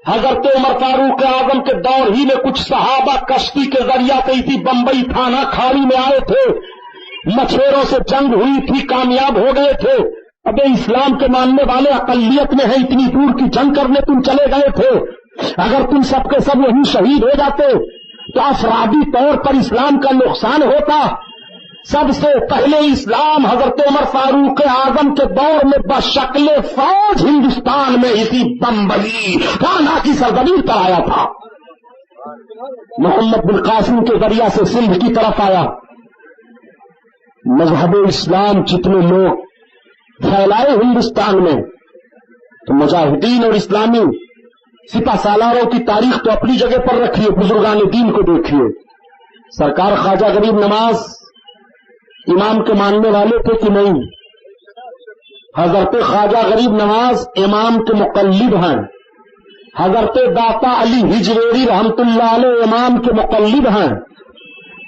S2: حضرت عمر فاروق اعظم کے دور ہی میں کچھ صحابہ کشتی کے ذریعہ سے اسی بمبئی تھانہ کھاڑی میں آئے تھے، مچھیروں سے جنگ ہوئی تھی، کامیاب ہو گئے تھے۔ ابے اسلام کے ماننے والے اقلیت میں ہیں، اتنی دور کی جنگ کرنے تم چلے گئے تھے، اگر تم سب کے سب وہیں شہید ہو جاتے تو افرادی طور پر اسلام کا نقصان ہوتا۔ سب سے پہلے اسلام حضرت عمر فاروق اعظم کے دور میں بشکل فوج ہندوستان میں اسی بمبئی تھانہ کی سرزمین پر آیا تھا۔ محمد بن قاسم کے ذریعہ سے سندھ کی طرف آیا۔ مذہب اسلام جتنے لوگ پھیلائے ہندوستان میں، تو مجاہدین اور اسلامی سپہ سالاروں کی تاریخ تو اپنی جگہ پر رکھیے، بزرگان دین کو دیکھیے۔ سرکار خواجہ غریب نواز امام کے ماننے والے تھے کہ نہیں؟ حضرت خواجہ غریب نواز امام کے مقلد ہیں۔ حضرت داتا علی ہجویری رحمت اللہ علیہ امام کے مقلد ہیں۔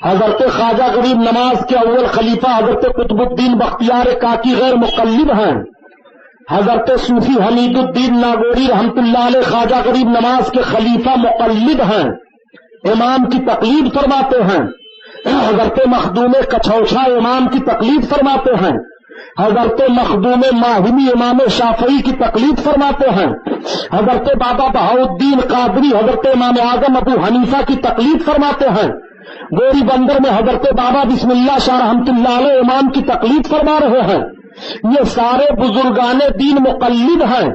S2: حضرت خواجہ غریب نواز کے اول خلیفہ حضرت قطب الدین بختیار کاکی غیر مقلد ہیں۔ حضرت صوفی حمید الدین ناگوری رحمت اللہ علیہ خواجہ غریب نواز کے خلیفہ مقلد ہیں، امام کی تقلید فرماتے ہیں۔ حضرت مخدوم کچھوچھا امام کی تقلید فرماتے ہیں۔ حضرت مخدوم ماہمی امام شافعی کی تقلید فرماتے ہیں۔ حضرت بابا بہاؤالدین قادری حضرت امام اعظم ابو حنیفہ کی تقلید فرماتے ہیں۔ گوری بندر میں حضرت بابا بسم اللہ شاہ رحمت اللہ علیہ امام کی تقلید فرما رہے ہیں۔ یہ سارے بزرگان دین مقلد ہیں۔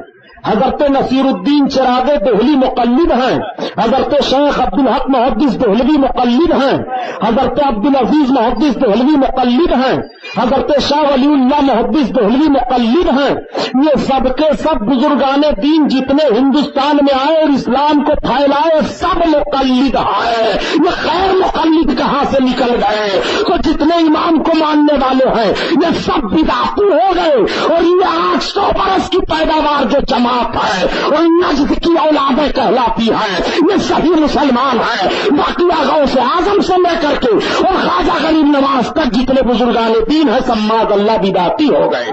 S2: حضرت نصیر الدین چراغ دہلی مقلد ہیں۔ حضرت شیخ عبدالحق محدث دہلوی مقلد ہیں۔ حضرت عبدالعزیز محدث دہلوی مقلد ہیں۔ حضرت شاہ ولی اللہ محدث دہلوی مقلد ہیں۔ یہ سب کے سب بزرگان دین جتنے ہندوستان میں آئے اور اسلام کو پھیلائے سب مقلد ہیں۔ یہ غیر مقلد کہاں سے نکل گئے؟ تو جتنے امام کو ماننے والے ہیں یہ سب بدعتی ہو گئے، اور یہ 800 برس کی پیداوار جو جماعت ہے اور نجد کی اولادیں کہلاتی ہے، یہ صحیح مسلمان ہے۔ باقی غوث اعظم سے لے کر کے اور خواجہ غریب نواز تک جتنے بزرگان دین ہیں سب معاذ اللہ بدعتی ہو گئے۔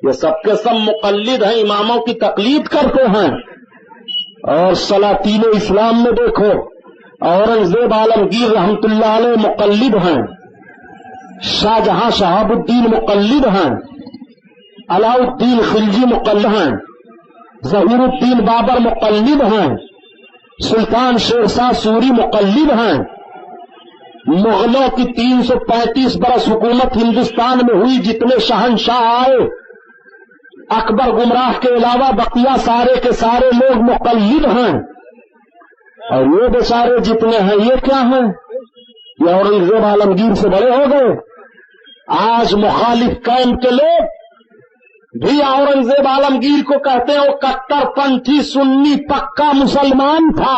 S2: یہ سب کے سب مقلد ہیں، اماموں کی تقلید کرتے ہیں۔ اور سلاطین اسلام میں دیکھو، اورنگزیب عالمگیر رحمت اللہ علیہ مقلد ہیں، شاہ جہاں شہاب الدین مقلد ہیں، علاء الدین خلجی مقلد ہیں، ظہیر الدین بابر مقلد ہیں، سلطان شیر شاہ سوری مقلد ہیں۔ مغلوں کی 335 برس حکومت ہندوستان میں ہوئی، جتنے شہنشاہ آئے اکبر گمراہ کے علاوہ بقیہ سارے کے سارے لوگ مقلد ہیں۔ اور یہ بیچارے جتنے ہیں یہ کیا ہیں؟ یہ اورنگزیب عالمگیر سے بڑے ہو گئے۔ آج مخالف کیمپ کے لوگ بھی اورنگزیب عالمگیر کو کہتے ہیں وہ کٹر پنتھی سنی پکا مسلمان تھا،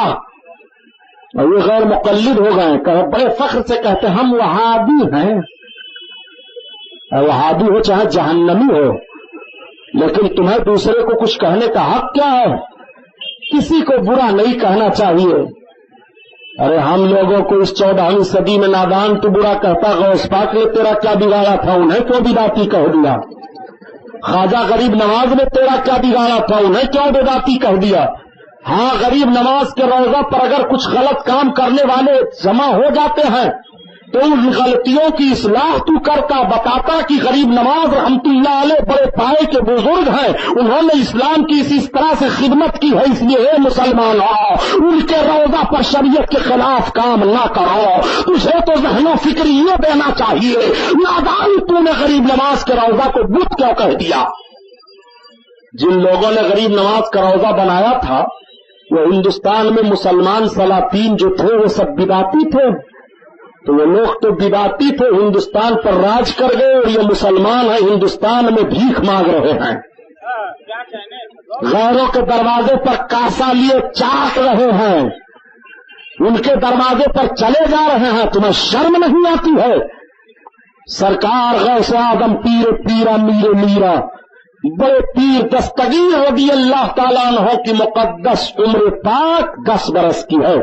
S2: اور یہ غیر مقلد ہو گئے۔ بڑے فخر سے کہتے ہیں ہم وہابی ہیں۔ وہابی ہو چاہے جہنمی ہو، لیکن تمہیں دوسرے کو کچھ کہنے کا حق کیا ہے؟ کسی کو برا نہیں کہنا چاہیے۔ ارے ہم لوگوں کو اس 14ویں صدی میں نادان تو برا کہتا، غوث پاک نے تیرا کیا بگاڑا تھا؟ انہیں کیوں بدعتی کہہ دیا؟ خواجہ غریب نواز نے تیرا کیا بگاڑا تھا؟ انہیں کیوں بدعتی کہہ دیا؟ ہاں، غریب نواز کے روضہ پر اگر کچھ غلط کام کرنے والے جمع ہو جاتے ہیں تو ان غلطیوں کی اصلاح تو کرتا، بتاتا کہ غریب نواز رحمت اللہ علیہ بڑے پائے کے بزرگ ہیں، انہوں نے اسلام کی اس طرح سے خدمت کی ہے، اس لیے اے مسلمانوں ان کے روضہ پر شریعت کے خلاف کام نہ کرو۔ تجھے تو ذہن و فکر یہ دینا چاہیے، نادان تو نے غریب نواز کے روضہ کو بت کیوں کہہ دیا؟ جن لوگوں نے غریب نواز کا روضہ بنایا تھا وہ ہندوستان میں مسلمان سلاطین جو تھے وہ سب بدعتی تھے، تو وہ لوگ تو بدعتی تھے، ہندوستان پر راج کر گئے، اور یہ مسلمان ہیں ہندوستان میں بھیک مانگ رہے ہیں، غیروں کے دروازے پر کاسا لیے چاٹ رہے ہیں، ان کے دروازے پر چلے جا رہے ہیں۔ تمہیں شرم نہیں آتی ہے؟ سرکار غوث اعظم پیر پیرا میر میرا بڑے پیر دستگیر رضی اللہ تعالیٰ عنہ کی مقدس عمر پاک 10 برس کی ہے۔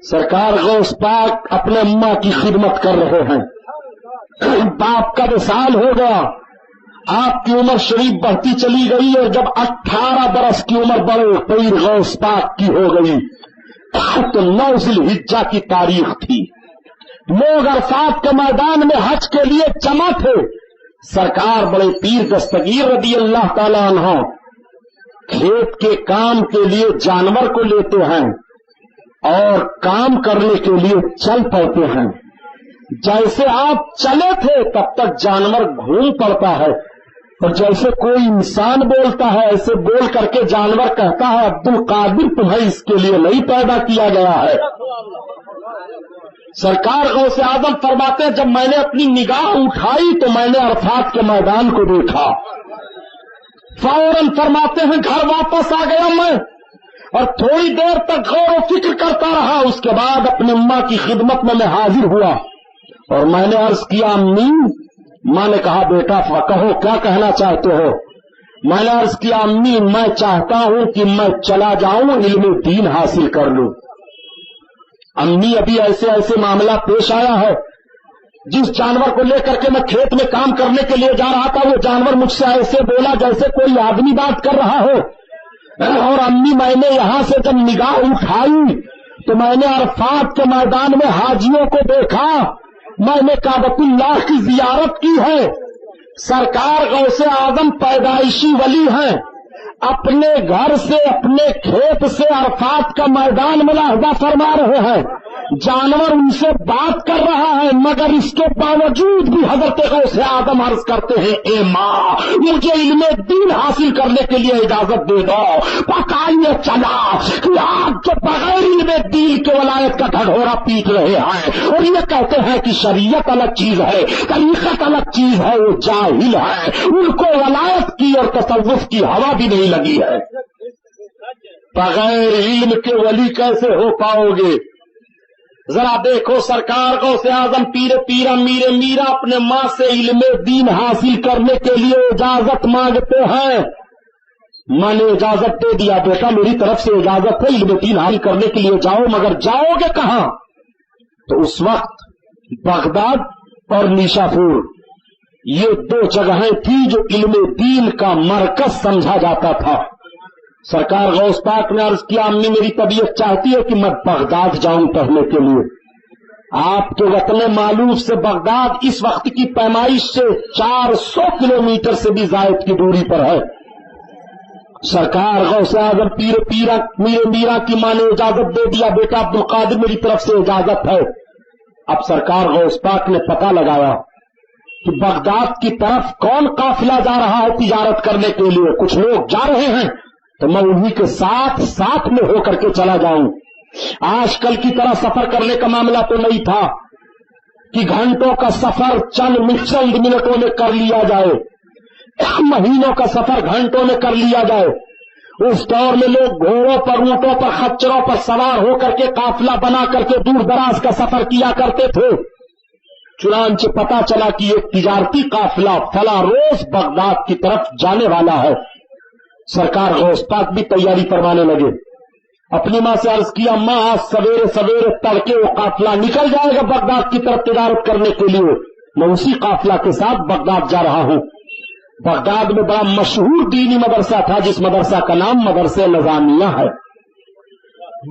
S2: سرکار غوث پاک اپنے اماں کی خدمت کر رہے ہیں، باپ کا وصال ہو گیا، آپ کی عمر شریف بڑھتی چلی گئی اور جب 18 برس کی عمر بڑے پیر غوث پاک کی ہو گئی تو 9 ذی الحجہ کی تاریخ تھی. لوگ عرفات کے میدان میں حج کے لیے جمع تھے. سرکار بڑے پیر دستگیر رضی اللہ تعالی عنہ کھیت کے کام کے لیے جانور کو لیتے ہیں اور کام کرنے کے لیے چل پڑتے ہیں. جیسے آپ چلے تھے تب تک جانور گھوم پڑتا ہے اور جیسے کوئی انسان بولتا ہے ایسے بول کر کے جانور کہتا ہے عبد القادر تمہیں اس کے لیے نہیں پیدا کیا گیا ہے. سرکار غوث اعظم فرماتے ہیں جب میں نے اپنی نگاہ اٹھائی تو میں نے عرفات کے میدان کو دیکھا. فوراً فرماتے ہیں گھر واپس آ گیا میں اور تھوڑی دیر تک غور و فکر کرتا رہا. اس کے بعد اپنی اماں کی خدمت میں حاضر ہوا اور میں نے عرض کیا امی. ماں نے کہا بیٹا کہو کیا کہنا چاہتے ہو. میں نے عرض کیا امی میں چاہتا ہوں کہ میں چلا جاؤں علم دین حاصل کر لوں. امی ابھی ایسے ایسے معاملہ پیش آیا ہے. جس جانور کو لے کر کے میں کھیت میں کام کرنے کے لیے جا رہا تھا وہ جانور مجھ سے ایسے بولا جیسے کوئی آدمی بات کر رہا ہو. اور امی میں نے یہاں سے جب نگاہ اٹھائی تو میں نے عرفات کے میدان میں حاجیوں کو دیکھا. میں نے کعبۃ اللہ کی زیارت کی ہے. سرکار غوث اعظم پیدائشی ولی ہیں. اپنے گھر سے اپنے کھیت سے عرفات کا میدان ملاحظہ فرما رہے ہیں. جانور ان سے بات کر رہا ہے مگر اس کے باوجود بھی حضرت غوث اعظم عرض کرتے ہیں اے ماں مجھے علم دین حاصل کرنے کے لیے اجازت دے دو. پکائیے چلا آپ کے بغیر علم دین کے ولایت کا ڈھڈورا پیٹ رہے ہیں اور یہ کہتے ہیں کہ شریعت الگ چیز ہے طریقت الگ چیز ہے. وہ جاہل ہے. ان کو ولایت کی اور تصوف کی ہوا بھی نہیں لگی ہے. بغیر علم کے ولی کیسے ہو پاؤ گے؟ ذرا دیکھو سرکار غوث اعظم پیر پیرا میرے میرا اپنے ماں سے علم دین حاصل کرنے کے لیے اجازت مانگتے ہیں. ماں نے اجازت دے دیا بیٹا میری طرف سے اجازت ہے علم دین حاصل کرنے کے لیے جاؤ. مگر جاؤ گے کہاں؟ تو اس وقت بغداد اور نیشاپور یہ 2 جگہیں تھی جو علم دین کا مرکز سمجھا جاتا تھا. سرکار غوث پاک نے عرض کیا امی میری طبیعت چاہتی ہے کہ میں بغداد جاؤں پڑھنے کے لیے. آپ کے وطن معلوف سے بغداد اس وقت کی پیمائش سے 400 کلومیٹر سے بھی زائد کی دوری پر ہے. سرکار غوث اعظم پیر پیرا میرے میرا کی ماں نے اجازت دے دیا بیٹا عبد القادر میری طرف سے اجازت ہے. اب سرکار غوث پاک نے پتہ لگایا کہ بغداد کی طرف کون قافلہ جا رہا ہے تجارت کرنے کے لیے. کچھ لوگ جا رہے ہیں تو میں انہی کے ساتھ میں ہو کر کے چلا جاؤں. آج کل کی طرح سفر کرنے کا معاملہ تو نہیں تھا کہ گھنٹوں کا سفر چند منٹوں میں کر لیا جائے. مہینوں کا سفر گھنٹوں میں کر لیا جائے. اس دور میں لوگ گھوڑوں پر اونٹوں پر خچروں پر سوار ہو کر کے قافلہ بنا کر کے دور دراز کا سفر کیا کرتے تھے. چنانچہ پتا چلا کہ ایک تجارتی قافلہ فلاں روز بغداد کی طرف جانے والا ہے. سرکار غوث پاک بھی تیاری کروانے لگے. اپنی ماں سے عرض کیا ماں آج سویرے سویرے تڑکے وہ قافلہ نکل جائے گا بغداد کی طرف تجارت کرنے کے لیے. میں اسی قافلہ کے ساتھ بغداد جا رہا ہوں. بغداد میں بڑا مشہور دینی مدرسہ تھا جس مدرسہ کا نام مدرسہ نظامیہ ہے.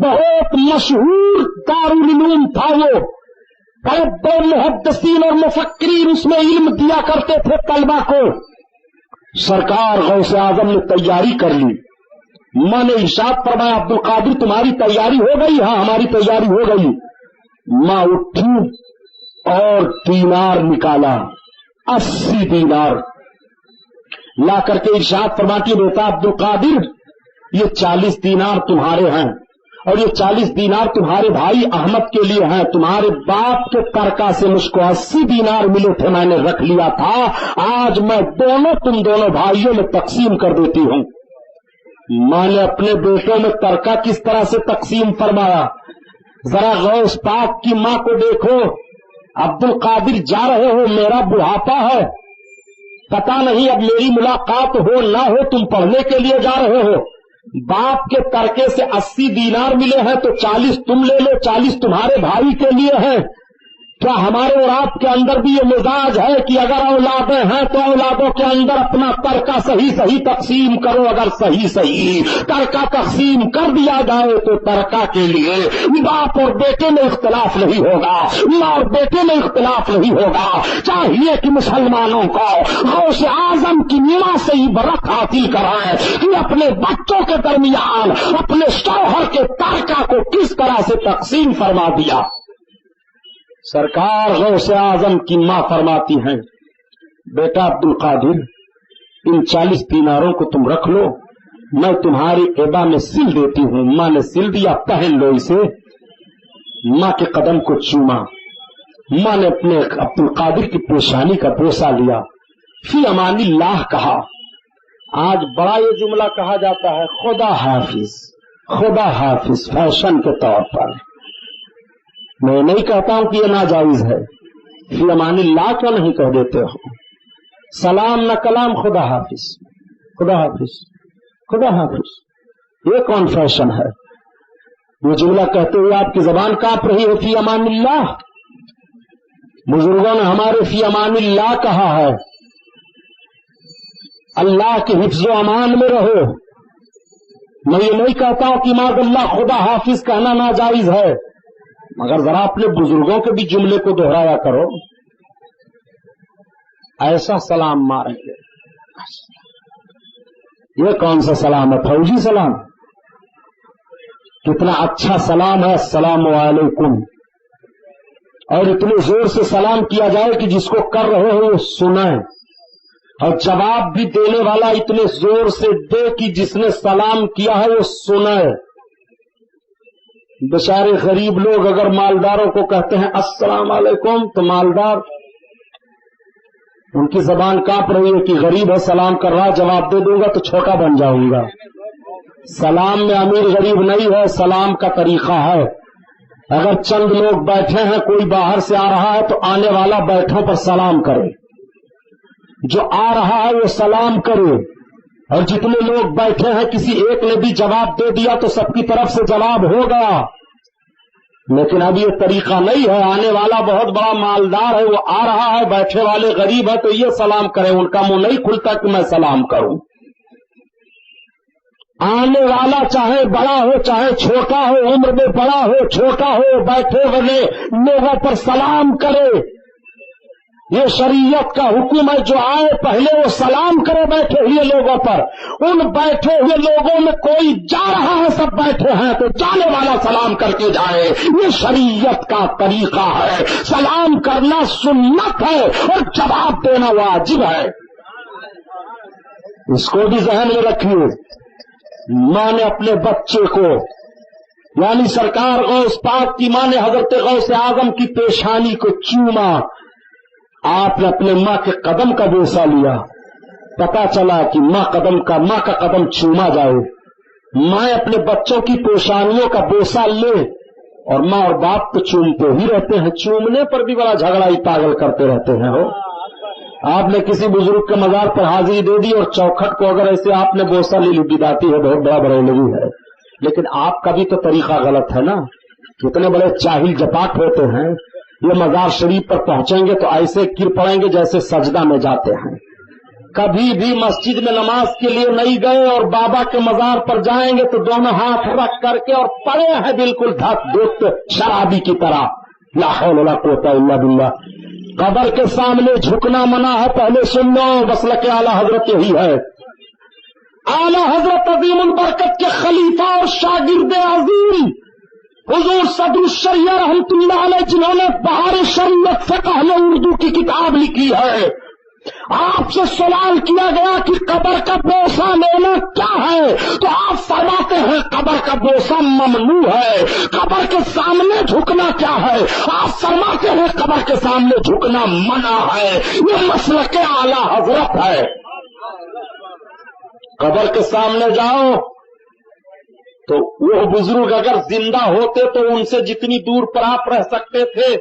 S2: بہت مشہور دارالعلوم تھا. وہ بڑے محدثین اور مفکرین اس میں علم دیا کرتے تھے طلبہ کو. سرکار غوث اعظم نے تیاری کر لی. ماں نے ارشاد فرمایا عبد القادر تمہاری تیاری ہو گئی؟ ہاں ہماری تیاری ہو گئی. ماں اٹھی اور دینار نکالا 80 دینار لا کر کے ارشاد فرماتی بیٹا عبد القادر یہ 40 دینار تمہارے ہیں اور یہ 40 دینار تمہارے بھائی احمد کے لیے ہیں. تمہارے باپ کے ترکہ سے مجھ کو 80 دینار ملے تھے میں نے رکھ لیا تھا. آج میں تم دونوں بھائیوں میں تقسیم کر دیتی ہوں. ماں نے اپنے بیٹوں میں ترکہ کس طرح سے تقسیم فرمایا. ذرا غوث پاک کی ماں کو دیکھو. عبد القادر جا رہے ہو میرا بڑھاپا ہے پتہ نہیں اب میری ملاقات ہو نہ ہو تم پڑھنے کے لیے جا رہے ہو. باپ کے ترکے سے 80 دینار ملے ہیں تو 40 تم لے لو 40 تمہارے بھائی کے لیے ہیں. کیا ہمارے اور آپ کے اندر بھی یہ مزاج ہے کہ اگر اولادیں ہیں تو اولادوں کے اندر اپنا ترکہ صحیح تقسیم کرو؟ اگر صحیح ترکہ تقسیم کر دیا جائے تو ترکہ کے لیے باپ اور بیٹے میں اختلاف نہیں ہوگا، ماں اور بیٹے میں اختلاف نہیں ہوگا۔ چاہیے کہ مسلمانوں کو غوث اعظم کی ماں سے عبرت حاصل کرائیں کہ اپنے بچوں کے درمیان اپنے شوہر کے ترکہ کو کس طرح سے تقسیم فرما دیا۔ سرکار غوث اعظم کی ماں فرماتی ہیں، بیٹا عبد القادر، ان 40 دیناروں کو تم رکھ لو، میں تمہاری ایبا میں سل دیتی ہوں۔ ماں نے سل دیا، پہن لو اسے۔ ماں کے قدم کو چوما، ماں نے اپنے عبد القادر کی پیشانی کا بوسہ لیا، فی امان اللہ کہا۔ آج بڑا یہ جملہ کہا جاتا ہے، خدا حافظ، خدا حافظ، فیشن کے طور پر۔ میں نہیں کہتا ہوں کہ یہ ناجائز ہے، فی امان اللہ کیوں نہیں کہہ دیتے ہو؟ سلام نہ کلام، خدا حافظ، خدا حافظ، خدا حافظ، یہ کون فیشن ہے؟ وہ جملہ کہتے ہوئے آپ کی زبان کانپ رہی ہے، فی امان اللہ۔ بزرگوں نے ہمارے فی امان اللہ کہا ہے، اللہ کے حفظ و امان میں رہو۔ میں یہ نہیں کہتا ہوں کہ ماذ اللہ خدا حافظ کہنا ناجائز ہے، مگر ذرا اپنے بزرگوں کے بھی جملے کو دہرایا کرو۔ ایسا سلام ماریں گے، یہ کون سا سلام ہے؟ فوجی سلام؟ کتنا اچھا سلام ہے، السلام علیکم، اور اتنے زور سے سلام کیا جائے کہ جس کو کر رہے ہو وہ سنیں، اور جواب بھی دینے والا اتنے زور سے دے کہ جس نے سلام کیا ہے وہ سنے۔ بیچارے غریب لوگ اگر مالداروں کو کہتے ہیں السلام علیکم تو مالدار ان کی زبان کانپ رہی ہے کہ غریب ہے، سلام کر رہا، جواب دے دوں گا تو چھوٹا بن جاؤں گا۔ سلام میں امیر غریب نہیں ہے، سلام کا طریقہ ہے۔ اگر چند لوگ بیٹھے ہیں، کوئی باہر سے آ رہا ہے تو آنے والا بیٹھوں پر سلام کرے، جو آ رہا ہے وہ سلام کرے، اور جتنے لوگ بیٹھے ہیں کسی ایک نے بھی جواب دے دیا تو سب کی طرف سے جواب ہو گیا۔ لیکن اب یہ طریقہ نہیں ہے، آنے والا بہت بڑا مالدار ہے، وہ آ رہا ہے، بیٹھے والے غریب ہے تو یہ سلام کرے، ان کا منہ نہیں کھلتا کہ میں سلام کروں۔ آنے والا چاہے بڑا ہو چاہے چھوٹا ہو، عمر میں بڑا ہو چھوٹا ہو، بیٹھے ہوئے لوگوں پر سلام کرے۔ یہ شریعت کا حکم ہے، جو آئے پہلے وہ سلام کرے بیٹھے ہوئے لوگوں پر۔ ان بیٹھے ہوئے لوگوں میں کوئی جا رہا ہے، سب بیٹھے ہیں تو جانے والا سلام کر کے جائے، یہ شریعت کا طریقہ ہے۔ سلام کرنا سنت ہے اور جواب دینا واجب ہے، اس کو بھی ذہن میں رکھیے۔ ماں نے اپنے بچے کو، یعنی سرکار غوث پاک کی ماں نے حضرت غوث اعظم کی پیشانی کو چوما، آپ نے اپنے ماں کے قدم کا بوسہ لیا۔ پتا چلا کہ ماں کا قدم چوما جائے، ماں اپنے بچوں کی پیشانیوں کا بوسہ لے، اور ماں اور باپ تو چومتے ہی رہتے ہیں، چومنے پر بھی بڑا جھگڑا ہی پاگل کرتے رہتے ہیں۔ ہو آپ نے کسی بزرگ کے مزار پر حاضری دے دی اور چوکھٹ کو اگر ایسے آپ نے بوسہ لے لی، بدعتی ہے، بہت بڑا بریلوی ہے، لیکن آپ کا بھی تو طریقہ غلط ہے نا۔ کتنے بڑے چاہل جپاٹ ہوتے ہیں، یہ مزار شریف پر پہنچیں گے تو ایسے گر پڑیں گے جیسے سجدہ میں جاتے ہیں۔ کبھی بھی مسجد میں نماز کے لیے نہیں گئے اور بابا کے مزار پر جائیں گے تو دونوں ہاتھ رکھ کر کے اور پڑے ہیں بالکل دھک دھک شرابی کی طرح۔ لا حول ولا قوت الا باللہ۔ قبر کے سامنے جھکنا منع ہے، پہلے سن لو، مسلک اعلی حضرت یہی ہے۔ اعلی حضرت عظیم البرکت کے خلیفہ اور شاگرد عظیم حضور صدر الشریعہ رحمۃ اللہ علیہ، جنہوں نے بہار شریعت فقہ میں اردو کی کتاب لکھی ہے، آپ سے سوال کیا گیا کہ قبر کا بوسہ لینا کیا ہے، تو آپ فرماتے ہیں قبر کا بوسہ ممنوع ہے۔ قبر کے سامنے جھکنا کیا ہے، آپ فرماتے ہیں قبر کے سامنے جھکنا منع ہے۔ یہ مسلک اعلی حضرت ہے۔ قبر کے سامنے جاؤ تو وہ بزرگ اگر زندہ ہوتے تو ان سے جتنی دور پر آپ رہ سکتے تھے،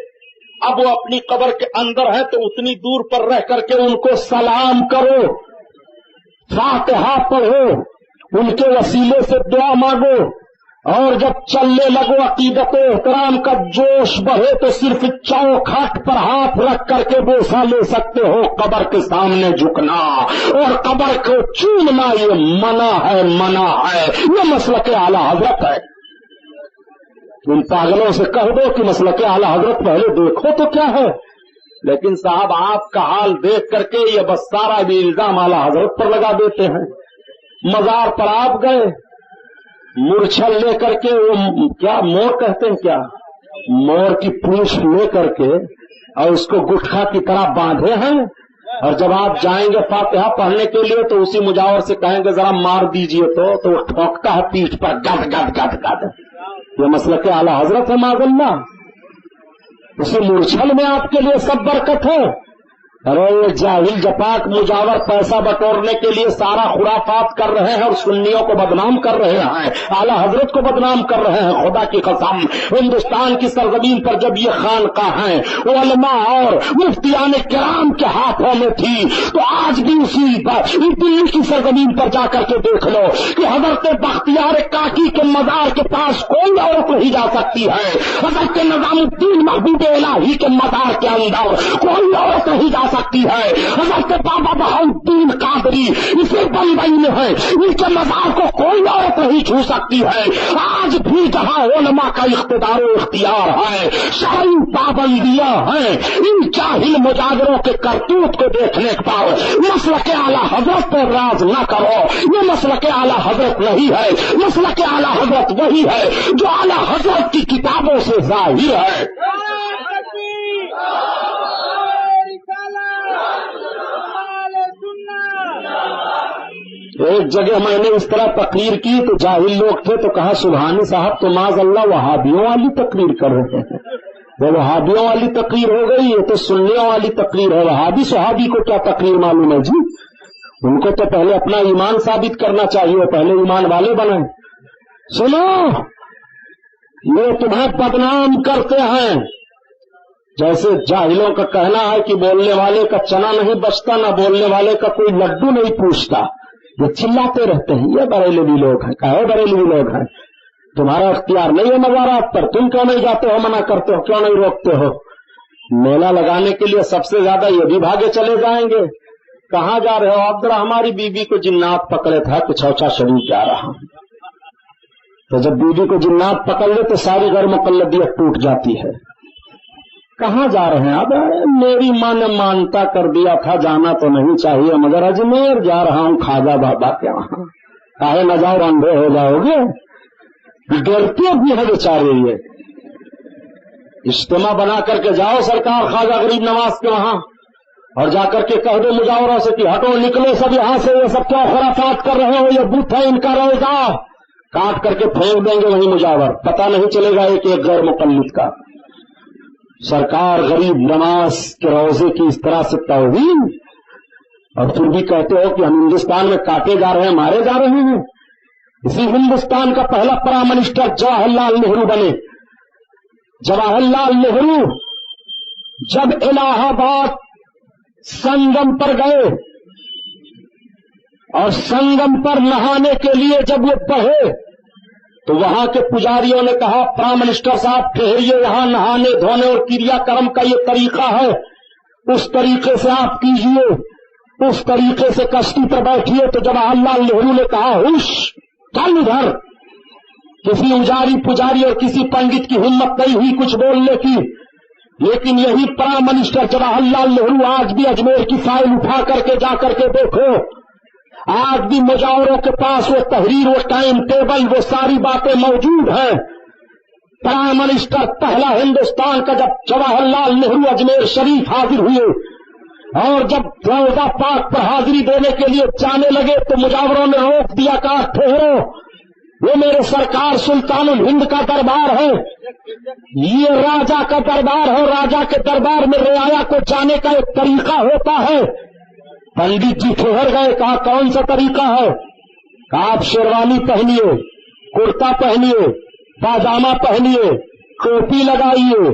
S2: اب وہ اپنی قبر کے اندر ہے تو اتنی دور پر رہ کر کے ان کو سلام کرو، فاتحہ پڑھو، ان کے وسیلے سے دعا مانگو۔ اور جب چلنے لگو عقیدت و احترام کا جوش بڑھے تو صرف چوکھٹ پر ہاتھ رکھ کر کے بوسہ لے سکتے ہو، قبر کے سامنے جھکنا اور قبر کو چومنا یہ منع ہے، منع ہے، یہ مسلک اعلی حضرت ہے۔ ان پاگلوں سے کہہ دو کہ مسلک اعلی حضرت پہلے دیکھو تو کیا ہے، لیکن صاحب آپ کا حال دیکھ کر کے یہ بس سارا بھی الزام اعلی حضرت پر لگا دیتے ہیں۔ مزار پر آپ گئے، مورچھل لے کر کے، وہ کیا مور کہتے ہیں، کیا مور کی پونچھ لے کر کے اور اس کو گٹھا کی طرح باندھے ہیں، اور جب آپ جائیں گے فاتحہ پڑھنے کے لیے تو اسی مجاور سے کہیں گے ذرا مار دیجئے تو وہ ٹھوکتا ہے پیٹھ پر گد گد گد گد۔ یہ مسلک اعلی حضرت ہے معاذ اللہ۔ اسی مورچھل میں آپ کے لیے سب برکت ہے۔ ارے جاہل جپاک مجاور پیسہ بٹورنے کے لیے سارا خرافات کر رہے ہیں اور سنیوں کو بدنام کر رہے ہیں، اعلی حضرت کو بدنام کر رہے ہیں۔ خدا کی قسم ہندوستان کی سرزمین پر جب یہ خانقاہیں علماء اور مفتیان کرام کے ہاتھوں میں تھی تو آج بھی اسی دلی کی سرزمین پر جا کر کے دیکھ لو کہ حضرت بختیار کاکی کے مزار کے پاس کوئی عورت نہیں جا سکتی ہے، حضرت نظام الدین محبوب الہی کے مزار کے اندر کوئی عورت نہیں جا سکتی ہے، حضرت بابا بہاؤالدین قادری اسے بمبئی میں ہے، ان کے مزار کو کوئی عورت نہیں چھو سکتی ہے۔ آج بھی جہاں علماء کا اقتدار و اختیار ہے، شرعی پابندیاں ہیں، ان جاہل مجاوروں کے کرتوت کو دیکھنے کے بعد مسلک اعلی حضرت پر راز نہ کرو، یہ مسلک اعلی حضرت نہیں ہے، مسلک اعلی حضرت وہی ہے جو اعلی حضرت کی کتابوں سے ظاہر ہے۔ ایک جگہ میں نے اس طرح تقریر کی تو جاہل لوگ تھے تو کہا سبحانی صاحب تو معاذ اللہ وہابیوں والی تقریر کر رہے ہیں۔ وہ وہابیوں والی تقریر ہو گئی، یہ تو سنیوں والی تقریر ہے۔ وہابی صحابی کو کیا تقریر معلوم ہے جی؟ ان کو تو پہلے اپنا ایمان ثابت کرنا چاہیے، پہلے ایمان والے بنیں۔ سنو، یہ تمہیں بدنام کرتے ہیں، جیسے جاہلوں کا کہنا ہے کہ بولنے والے کا چنا نہیں بچتا، نہ بولنے والے کا کوئی لڈو نہیں پوچھتا، یہ چلاتے رہتے ہیں۔ یہ بریلوی لوگ ہیں، کہے بریلوی لوگ ہیں، تمہارا اختیار نہیں ہے مزارات پر، تم کیوں نہیں جاتے ہو، منع کرتے ہو، کیوں نہیں روکتے ہو؟ میلہ لگانے کے لیے سب سے زیادہ یہ بھی بھاگے چلے جائیں گے۔ کہاں جا رہے ہو؟ عبداللہ ہماری بیوی کو جنات پکڑے تھا تو چوچا شریف جا رہا ہوں۔ تو جب بیوی کو جنات پکڑ لے تو ساری غیر مقلدیت ٹوٹ جاتی ہے۔ کہاں جا رہے ہیں؟ اب میری ماں نے مانتا کر دیا تھا جانا تو نہیں چاہیے، مگر اجمیر جا رہا ہوں خواجہ بابا کے وہاں۔ کاہے نہ جاؤ، اندھے ہو جاؤ گے؟ ڈرتے بھی ہے بیچارے، یہ اجتماع بنا کر کے جاؤ سرکار خواجہ غریب نواز کے وہاں اور جا کر کے کہہ دو مجاوروں سے کہ ہٹو، نکلو سب یہاں سے، یہ سب کیا خرافات کر رہے ہو، یہ بت ہے ان کا روزہ، کاٹ کر کے پھینک دیں گے وہیں مجاور، پتہ نہیں چلے گا ایک ایک غیر مقلد کا۔ سرکار غریب نواز کے روزے کی اس طرح سے توہین، اور پھر بھی کہتے ہو کہ ہم ہندوستان میں کاٹے جا رہے ہیں، مارے جا رہے ہیں۔ اسی ہندوستان کا پہلا پرائم منسٹر جواہر لال نہرو بنے۔ جواہر لال نہرو جب الہ آباد سنگم پر گئے اور سنگم پر نہانے کے لیے جب وہ بڑھے تو وہاں کے پجاریوں نے کہا پرائم منسٹر صاحب ٹھہریے، یہاں نہانے دھونے اور کریا کرم کا یہ طریقہ ہے، اس طریقے سے آپ کیجئے، اس طریقے سے کشتی پر بیٹھیے۔ تو جواہر لال نہرو نے کہا ہوش، چل ادھر۔ کسی اجاری پجاری اور کسی پنڈت کی ہمت نہیں ہوئی کچھ بولنے کی، لیکن یہی پرائم منسٹر جواہر لال نہرو آج بھی اجمیر کی فائل اٹھا کر کے جا کر کے دیکھو، آج بھی مجاوروں کے پاس وہ تحریر، وہ ٹائم ٹیبل، وہ ساری باتیں موجود ہیں۔ پرائم منسٹر پہلا ہندوستان کا جب جواہر لال نہرو اجمیر شریف حاضر ہوئے اور جب روضہ پاک پر حاضری دینے کے لیے جانے لگے تو مجاوروں نے روک دیا، کہا ٹھہرو، وہ میرے سرکار سلطان الہند کا دربار ہے، یہ راجا کا دربار ہے، راجا کے دربار میں رعایا کو جانے کا ایک طریقہ ہوتا ہے۔ پنڈت جی ٹھہر گئے، کہا کون سا طریقہ ہے؟ کہا آپ شیروانی پہنیے، کرتا پہنیے، پاجامہ پہنیے، ٹوپی لگائیے،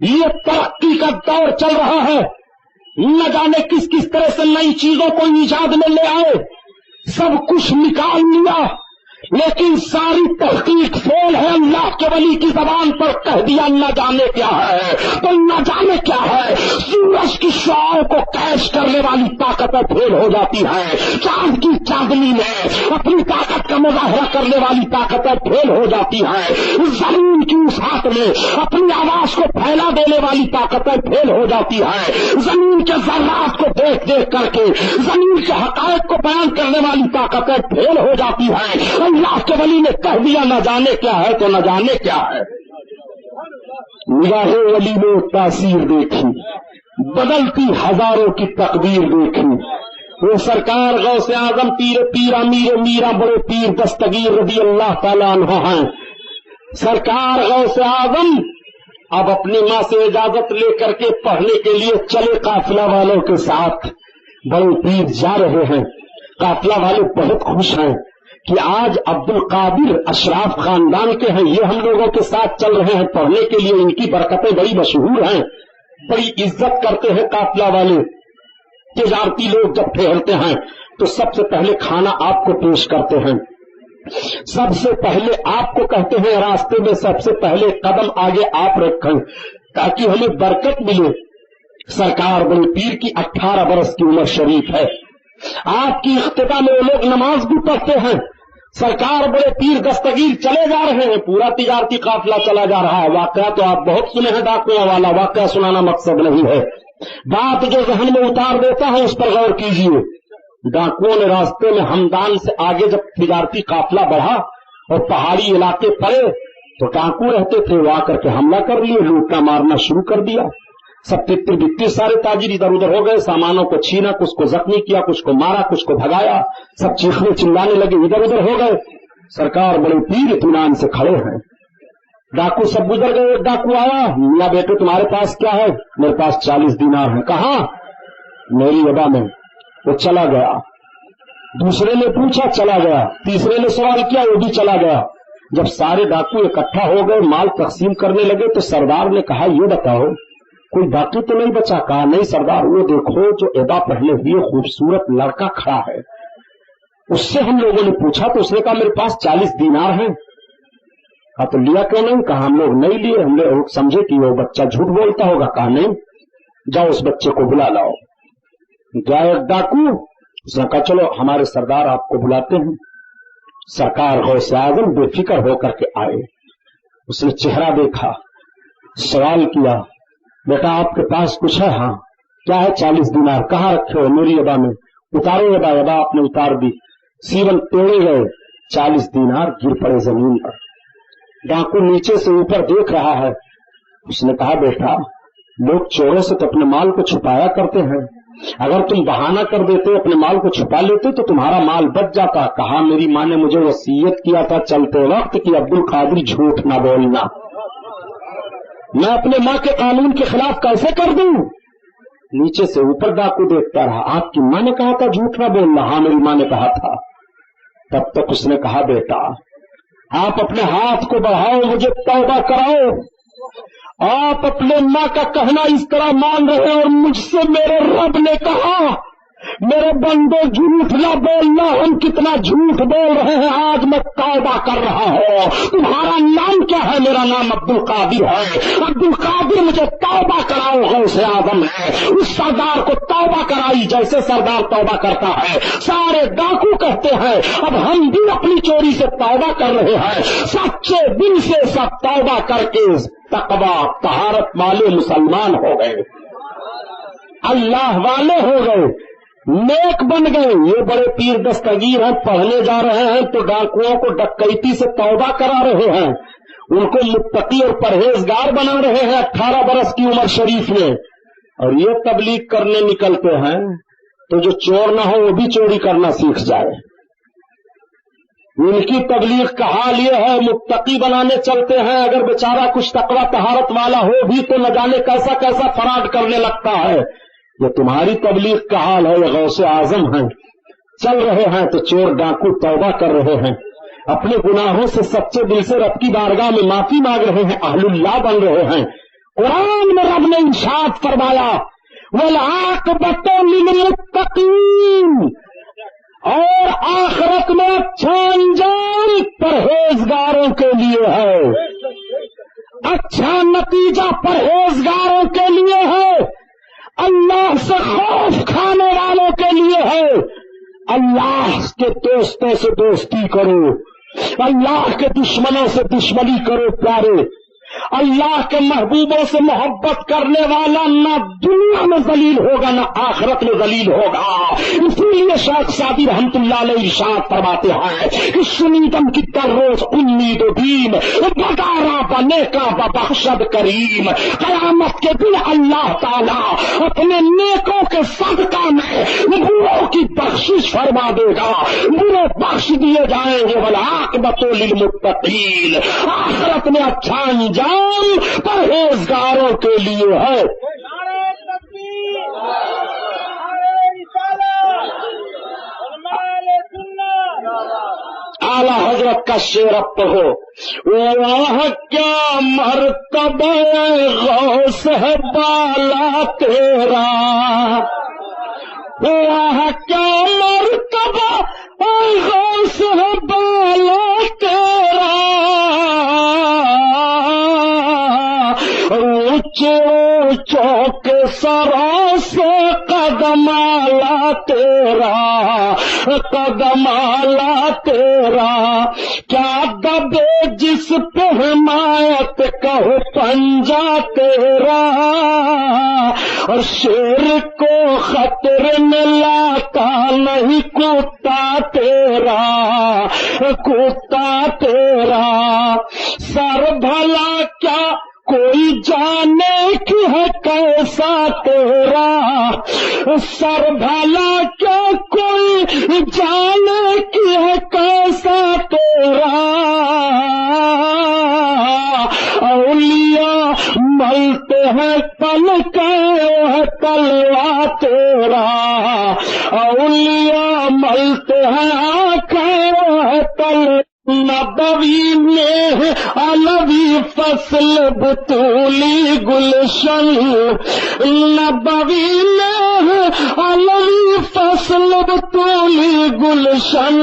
S2: یہ ترقی کا دور چل رہا ہے، نہ جانے کس کس طرح سے نئی چیزوں کو ایجاد میں لے آئے، سب کچھ نکال لیا، لیکن ساری تحقیق فیل ہے۔ اللہ کے ولی کی زبان پر کہہ دیا نہ جانے کیا ہے، تو نہ جانے کیا ہے۔ سورج کی شعاؤں کو کیش کرنے والی طاقتیں فیل ہو جاتی ہیں، چاند کی چاندنی میں اپنی طاقت کا مظاہرہ کرنے والی طاقتیں فیل ہو جاتی ہیں، زمین کی وسعت میں اپنی آواز کو پھیلا دینے والی طاقتیں فیل ہو جاتی ہیں، زمین کے ذرات کو دیکھ دیکھ کر کے زمین کے حقائق کو بیان کرنے والی طاقتیں فیل ہو جاتی ہیں۔ اللہ کے ولی نے کہہ دیا نہ جانے کیا ہے، تو نہ جانے کیا ہے۔ نگاہ ولی نے تاثیر دیکھی، بدلتی ہزاروں کی تقدیر دیکھی۔ وہ سرکار غوث اعظم پیر امیر میرا بڑے پیر دستگیر رضی اللہ تعالیٰ عنہ ہیں۔ سرکار غوث اعظم اب اپنی ماں سے اجازت لے کر کے پڑھنے کے لیے چلے قافلہ والوں کے ساتھ۔ بڑے پیر جا رہے ہیں، قافلہ والے بہت خوش ہیں کہ آج عبد القادر اشراف خاندان کے ہیں، یہ ہم لوگوں کے ساتھ چل رہے ہیں پڑھنے کے لیے، ان کی برکتیں بڑی مشہور ہیں، بڑی عزت کرتے ہیں قافلہ والے۔ تجارتی لوگ جب ٹھہرتے ہیں تو سب سے پہلے کھانا آپ کو پیش کرتے ہیں، سب سے پہلے آپ کو کہتے ہیں راستے میں سب سے پہلے قدم آگے آپ رکھیں تاکہ ہمیں برکت ملے۔ سرکار بڑے پیر کی 18 برس کی عمر شریف ہے، آپ کی اختتام میں وہ لوگ نماز بھی پڑھتے ہیں۔ سرکار بڑے پیر دستگیر چلے جا رہے ہیں، پورا تجارتی قافلہ چلا جا رہا ہے۔ واقعہ تو آپ بہت سنے ہیں ڈاکوؤں والا، واقعہ سنانا مقصد نہیں ہے، بات جو ذہن میں اتار دیتا ہے اس پر غور کیجیے۔ ڈاکوؤں نے راستے میں ہمدان سے آگے جب تجارتی قافلہ بڑھا اور پہاڑی علاقے پڑے تو ڈاکو رہتے تھے، وہ آ کر کے حملہ کر لیے، لوٹنا مارنا شروع کر دیا۔ سب تتر بتر سارے تاجر ادھر ادھر ہو گئے، سامانوں کو چھینا، کچھ کو زخمی کیا، کچھ کو مارا، کچھ کو بھگایا، سب چیخنے چلانے لگے، ادھر ادھر ہو گئے۔ سرکار بڑے پیر اطمینان سے کھڑے ہیں، ڈاکو سب گزر گئے۔ ایک ڈاکو آیا، میاں بیٹے تمہارے پاس کیا ہے؟ میرے پاس 40 دینار ہیں۔ کہاں؟ میری ادا میں۔ وہ چلا گیا۔ دوسرے نے پوچھا، چلا گیا۔ تیسرے نے سوال کیا، وہ بھی چلا گیا۔ جب سارے ڈاکو اکٹھا ہو گئے، مال تقسیم کرنے لگے تو سردار نے کہا یہ بتاؤ کوئی باقی تو نہیں بچا؟ کہا نہیں سردار، وہ دیکھو جو ادا پہنے ہوئے خوبصورت لڑکا کھڑا ہے، اس سے ہم لوگوں نے پوچھا تو اس نے کہا میرے پاس 40 دینار ہیں۔ کہا تو لیا کیوں نہیں؟ کہا ہم لوگ نہیں لیے، ہم لوگ سمجھے کہ وہ بچہ جھوٹ بولتا ہوگا۔ کہا نہیں، جاؤ اس بچے کو بلا لاؤ۔ گیا ایک ڈاکو، اس نے کہا چلو ہمارے سردار آپ کو بلاتے ہیں۔ سرکار غوث اعظم بے فکر ہو کر کے آئے، اس نے چہرہ دیکھا، سوال کیا بیٹا آپ کے پاس کچھ ہے؟ ہاں۔ کیا ہے؟ 40 دینار۔ کہاں رکھے ہو؟ میری ادا میں۔ اتارو ادا۔ ادا آپ نے اتار دی، سیون توڑے گئے، 40 دینار گر پڑے زمین پر۔ ڈاکو نیچے سے اوپر دیکھ رہا ہے، اس نے کہا بیٹا لوگ چوروں سے تو اپنے مال کو چھپایا کرتے ہیں، اگر تم بہانہ کر دیتے اپنے مال کو چھپا لیتے تو تمہارا مال بچ جاتا۔ کہا میری ماں نے مجھے وصیت کیا تھا چلتے وقت کہ عبد القادر جھوٹ نہ بولنا، میں اپنے ماں کے قانون کے خلاف کیسے کر دوں؟ نیچے سے اوپر ڈاکو دیکھتا رہا۔ آپ کی ماں نے کہا تھا جھوٹ نہ بولنا؟ ہاں میری ماں نے کہا تھا۔ تب تک اس نے کہا بیٹا آپ اپنے ہاتھ کو بڑھاؤ، مجھے توبہ کراؤ۔ آپ اپنے ماں کا کہنا اس طرح مان رہے اور مجھ سے میرے رب نے کہا میرے بندو جھوٹ نہ بولنا، ہم کتنا جھوٹ بول رہے ہیں، آج میں توبہ کر رہا ہوں۔ تمہارا نام کیا ہے؟ میرا نام عبد القادر ہے۔ عبد القادر مجھے توبہ کراؤ۔ غوث اعظم ہے، اس سردار کو توبہ کرائی جیسے سردار توبہ کرتا ہے۔ سارے ڈاکو کہتے ہیں اب ہم بھی اپنی چوری سے توبہ کر رہے ہیں، سچے دل سے سب توبہ کر کے تقویٰ طہارت والے مسلمان ہو گئے، اللہ والے ہو گئے، نیک بن گئے۔ یہ بڑے پیر دستگیر ہیں، پڑھنے جا رہے ہیں تو ڈاکوؤں کو ڈکیتی سے توبہ کرا رہے ہیں، ان کو متقی اور پرہیزگار بنا رہے ہیں 18 برس کی عمر شریف میں۔ اور یہ تبلیغ کرنے نکلتے ہیں تو جو چور نہ ہو وہ بھی چوری کرنا سیکھ جائے۔ ان کی تبلیغ کا حال یہ ہے، متقی بنانے چلتے ہیں، اگر بیچارہ کچھ تقویٰ طہارت والا ہو بھی تو نہ جانے کیسا کیسا فراڈ کرنے لگتا ہے۔ یہ تمہاری تبلیغ کا حال ہے۔ یہ غوث اعظم ہیں، چل رہے ہیں تو چور ڈاکو توبہ کر رہے ہیں، اپنے گناہوں سے سچے دل سے رب کی بارگاہ میں معافی مانگ رہے ہیں، اہل اللہ بن رہے ہیں۔ قرآن میں رب نے ارشاد فرمایا والعاقبۃ للمتقین، اور آخرت میں اچھا انجام پرہیزگاروں کے لیے ہے، اچھا نتیجہ پرہیزگاروں کے لیے ہے، اللہ سے خوف کھانے والوں کے لیے ہے۔ اللہ کے دوستوں سے دوستی کرو، اللہ کے دشمنوں سے دشمنی کرو پیارے، اللہ کے محبوبوں سے محبت کرنے والا نہ دنیا میں ذلیل ہوگا نہ آخرت میں ذلیل ہوگا۔ اسی لیے شیخ سعدی رحمت اللہ علیہ ارشاد فرماتے ہیں کہ شنیدم کی در روز امید و بیم بدارا بنے کا بخشد کریم، قیامت کے دن اللہ تعالیٰ اپنے نیکوں کے صدقہ میں بروں کی بخشش فرما دے گا، برے بخش دیے جائیں گے۔ والعاقبۃ للمتقین، آخرت میں اچھا انجام پرہیزگاروں کے لیے ہے۔
S3: نعرہ تکبیر، نعرہ رسالت، علماء سنت۔
S2: اعلی حضرت کا شعر اب پڑھو، واہ کیا مرتبہ غوث ہے بالا تیرا، واہ کیا مرتبہ غوث ہے بالا تیرا، اونچے اونچوں کے سروں سے قدم آلا تیرا، قدم آلا تیرا، کیا دبے جس پہ حمایت کہو پنجا تیرا، اور شیر کو خطر میں لاتا نہیں کتا تیرا، کتا تیرا، سر بھلا کیا کوئی جانے کی ہے کیسا تیرا، سر بھلا کیا کوئی جانے کی ہے کیسا تیرا، اولیاء ملتے ہیں پل کے تلوا تیرا، اولیاء ملتے ہیں آنکھیں تل، نبوی میں علوی فصل بطولی گلشن، نبوی میں علوی فصل بطولی گلشن،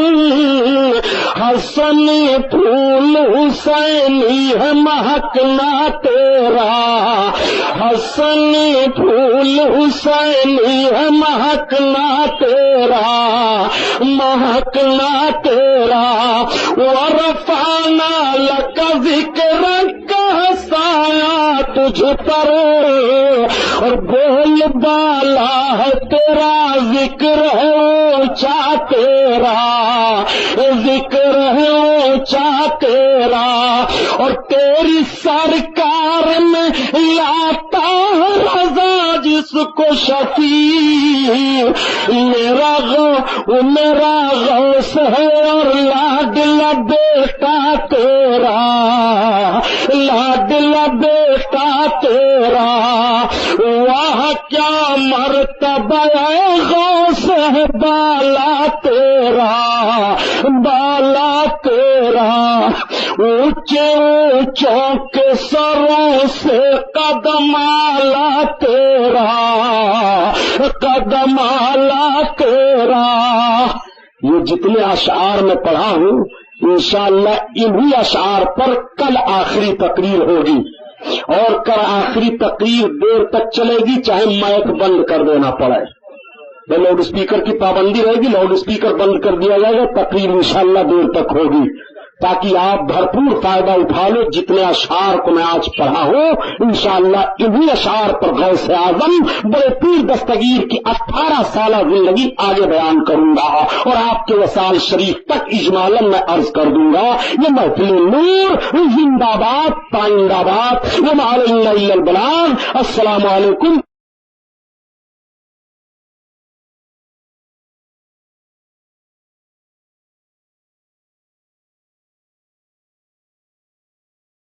S2: حسنی پھول حسینی ہے مہکنا تیرا، حسنی پھول حسینی ہے مہکنا تیرا، مہکنا تیرا، ورفعنا لك ذکرک سایہ تجھ پر، اور بول بالا ہے تیرا ذکر ہے اونچا تیرا، ذکر ہے اونچا تیرا، اور تیری سرکار میں لاتا رضا جس کو شفیع، میرا غوث ہے اور لاڈلا بیٹا تیرا، لاڈلا بیٹا تیرا، واہ کیا مرتبہ غوث ہے بالا تیرا، بالا تیرا، اونچے اونچوں کے سروں سے قدم آلا تیرا، قدم آلا تیرا۔ یہ جتنے اشعار میں پڑھا ہوں انشاءاللہ انہی اشعار پر کل آخری تقریر ہوگی، اور کل آخری تقریر دیر تک چلے گی چاہے مائک بند کر دینا پڑے، لاؤڈ اسپیکر کی پابندی رہے گی، لاؤڈ اسپیکر بند کر دیا جائے گا، تقریر انشاءاللہ دیر تک ہوگی تاکہ آپ بھرپور فائدہ اٹھا لو۔ جتنے اشعار کو میں آج پڑھا ہوں انشاءاللہ انہی اشعار پر غوث اعظم بڑے پیر دستگیر کی 18 سالہ زندگی آگے بیان کروں گا، اور آپ کے وصال شریف تک اجمالاً میں عرض کر دوں گا۔ یہ محفل نور زندہ باد، پائندہ باد، وما علینا الا البلاغ۔ السلام علیکم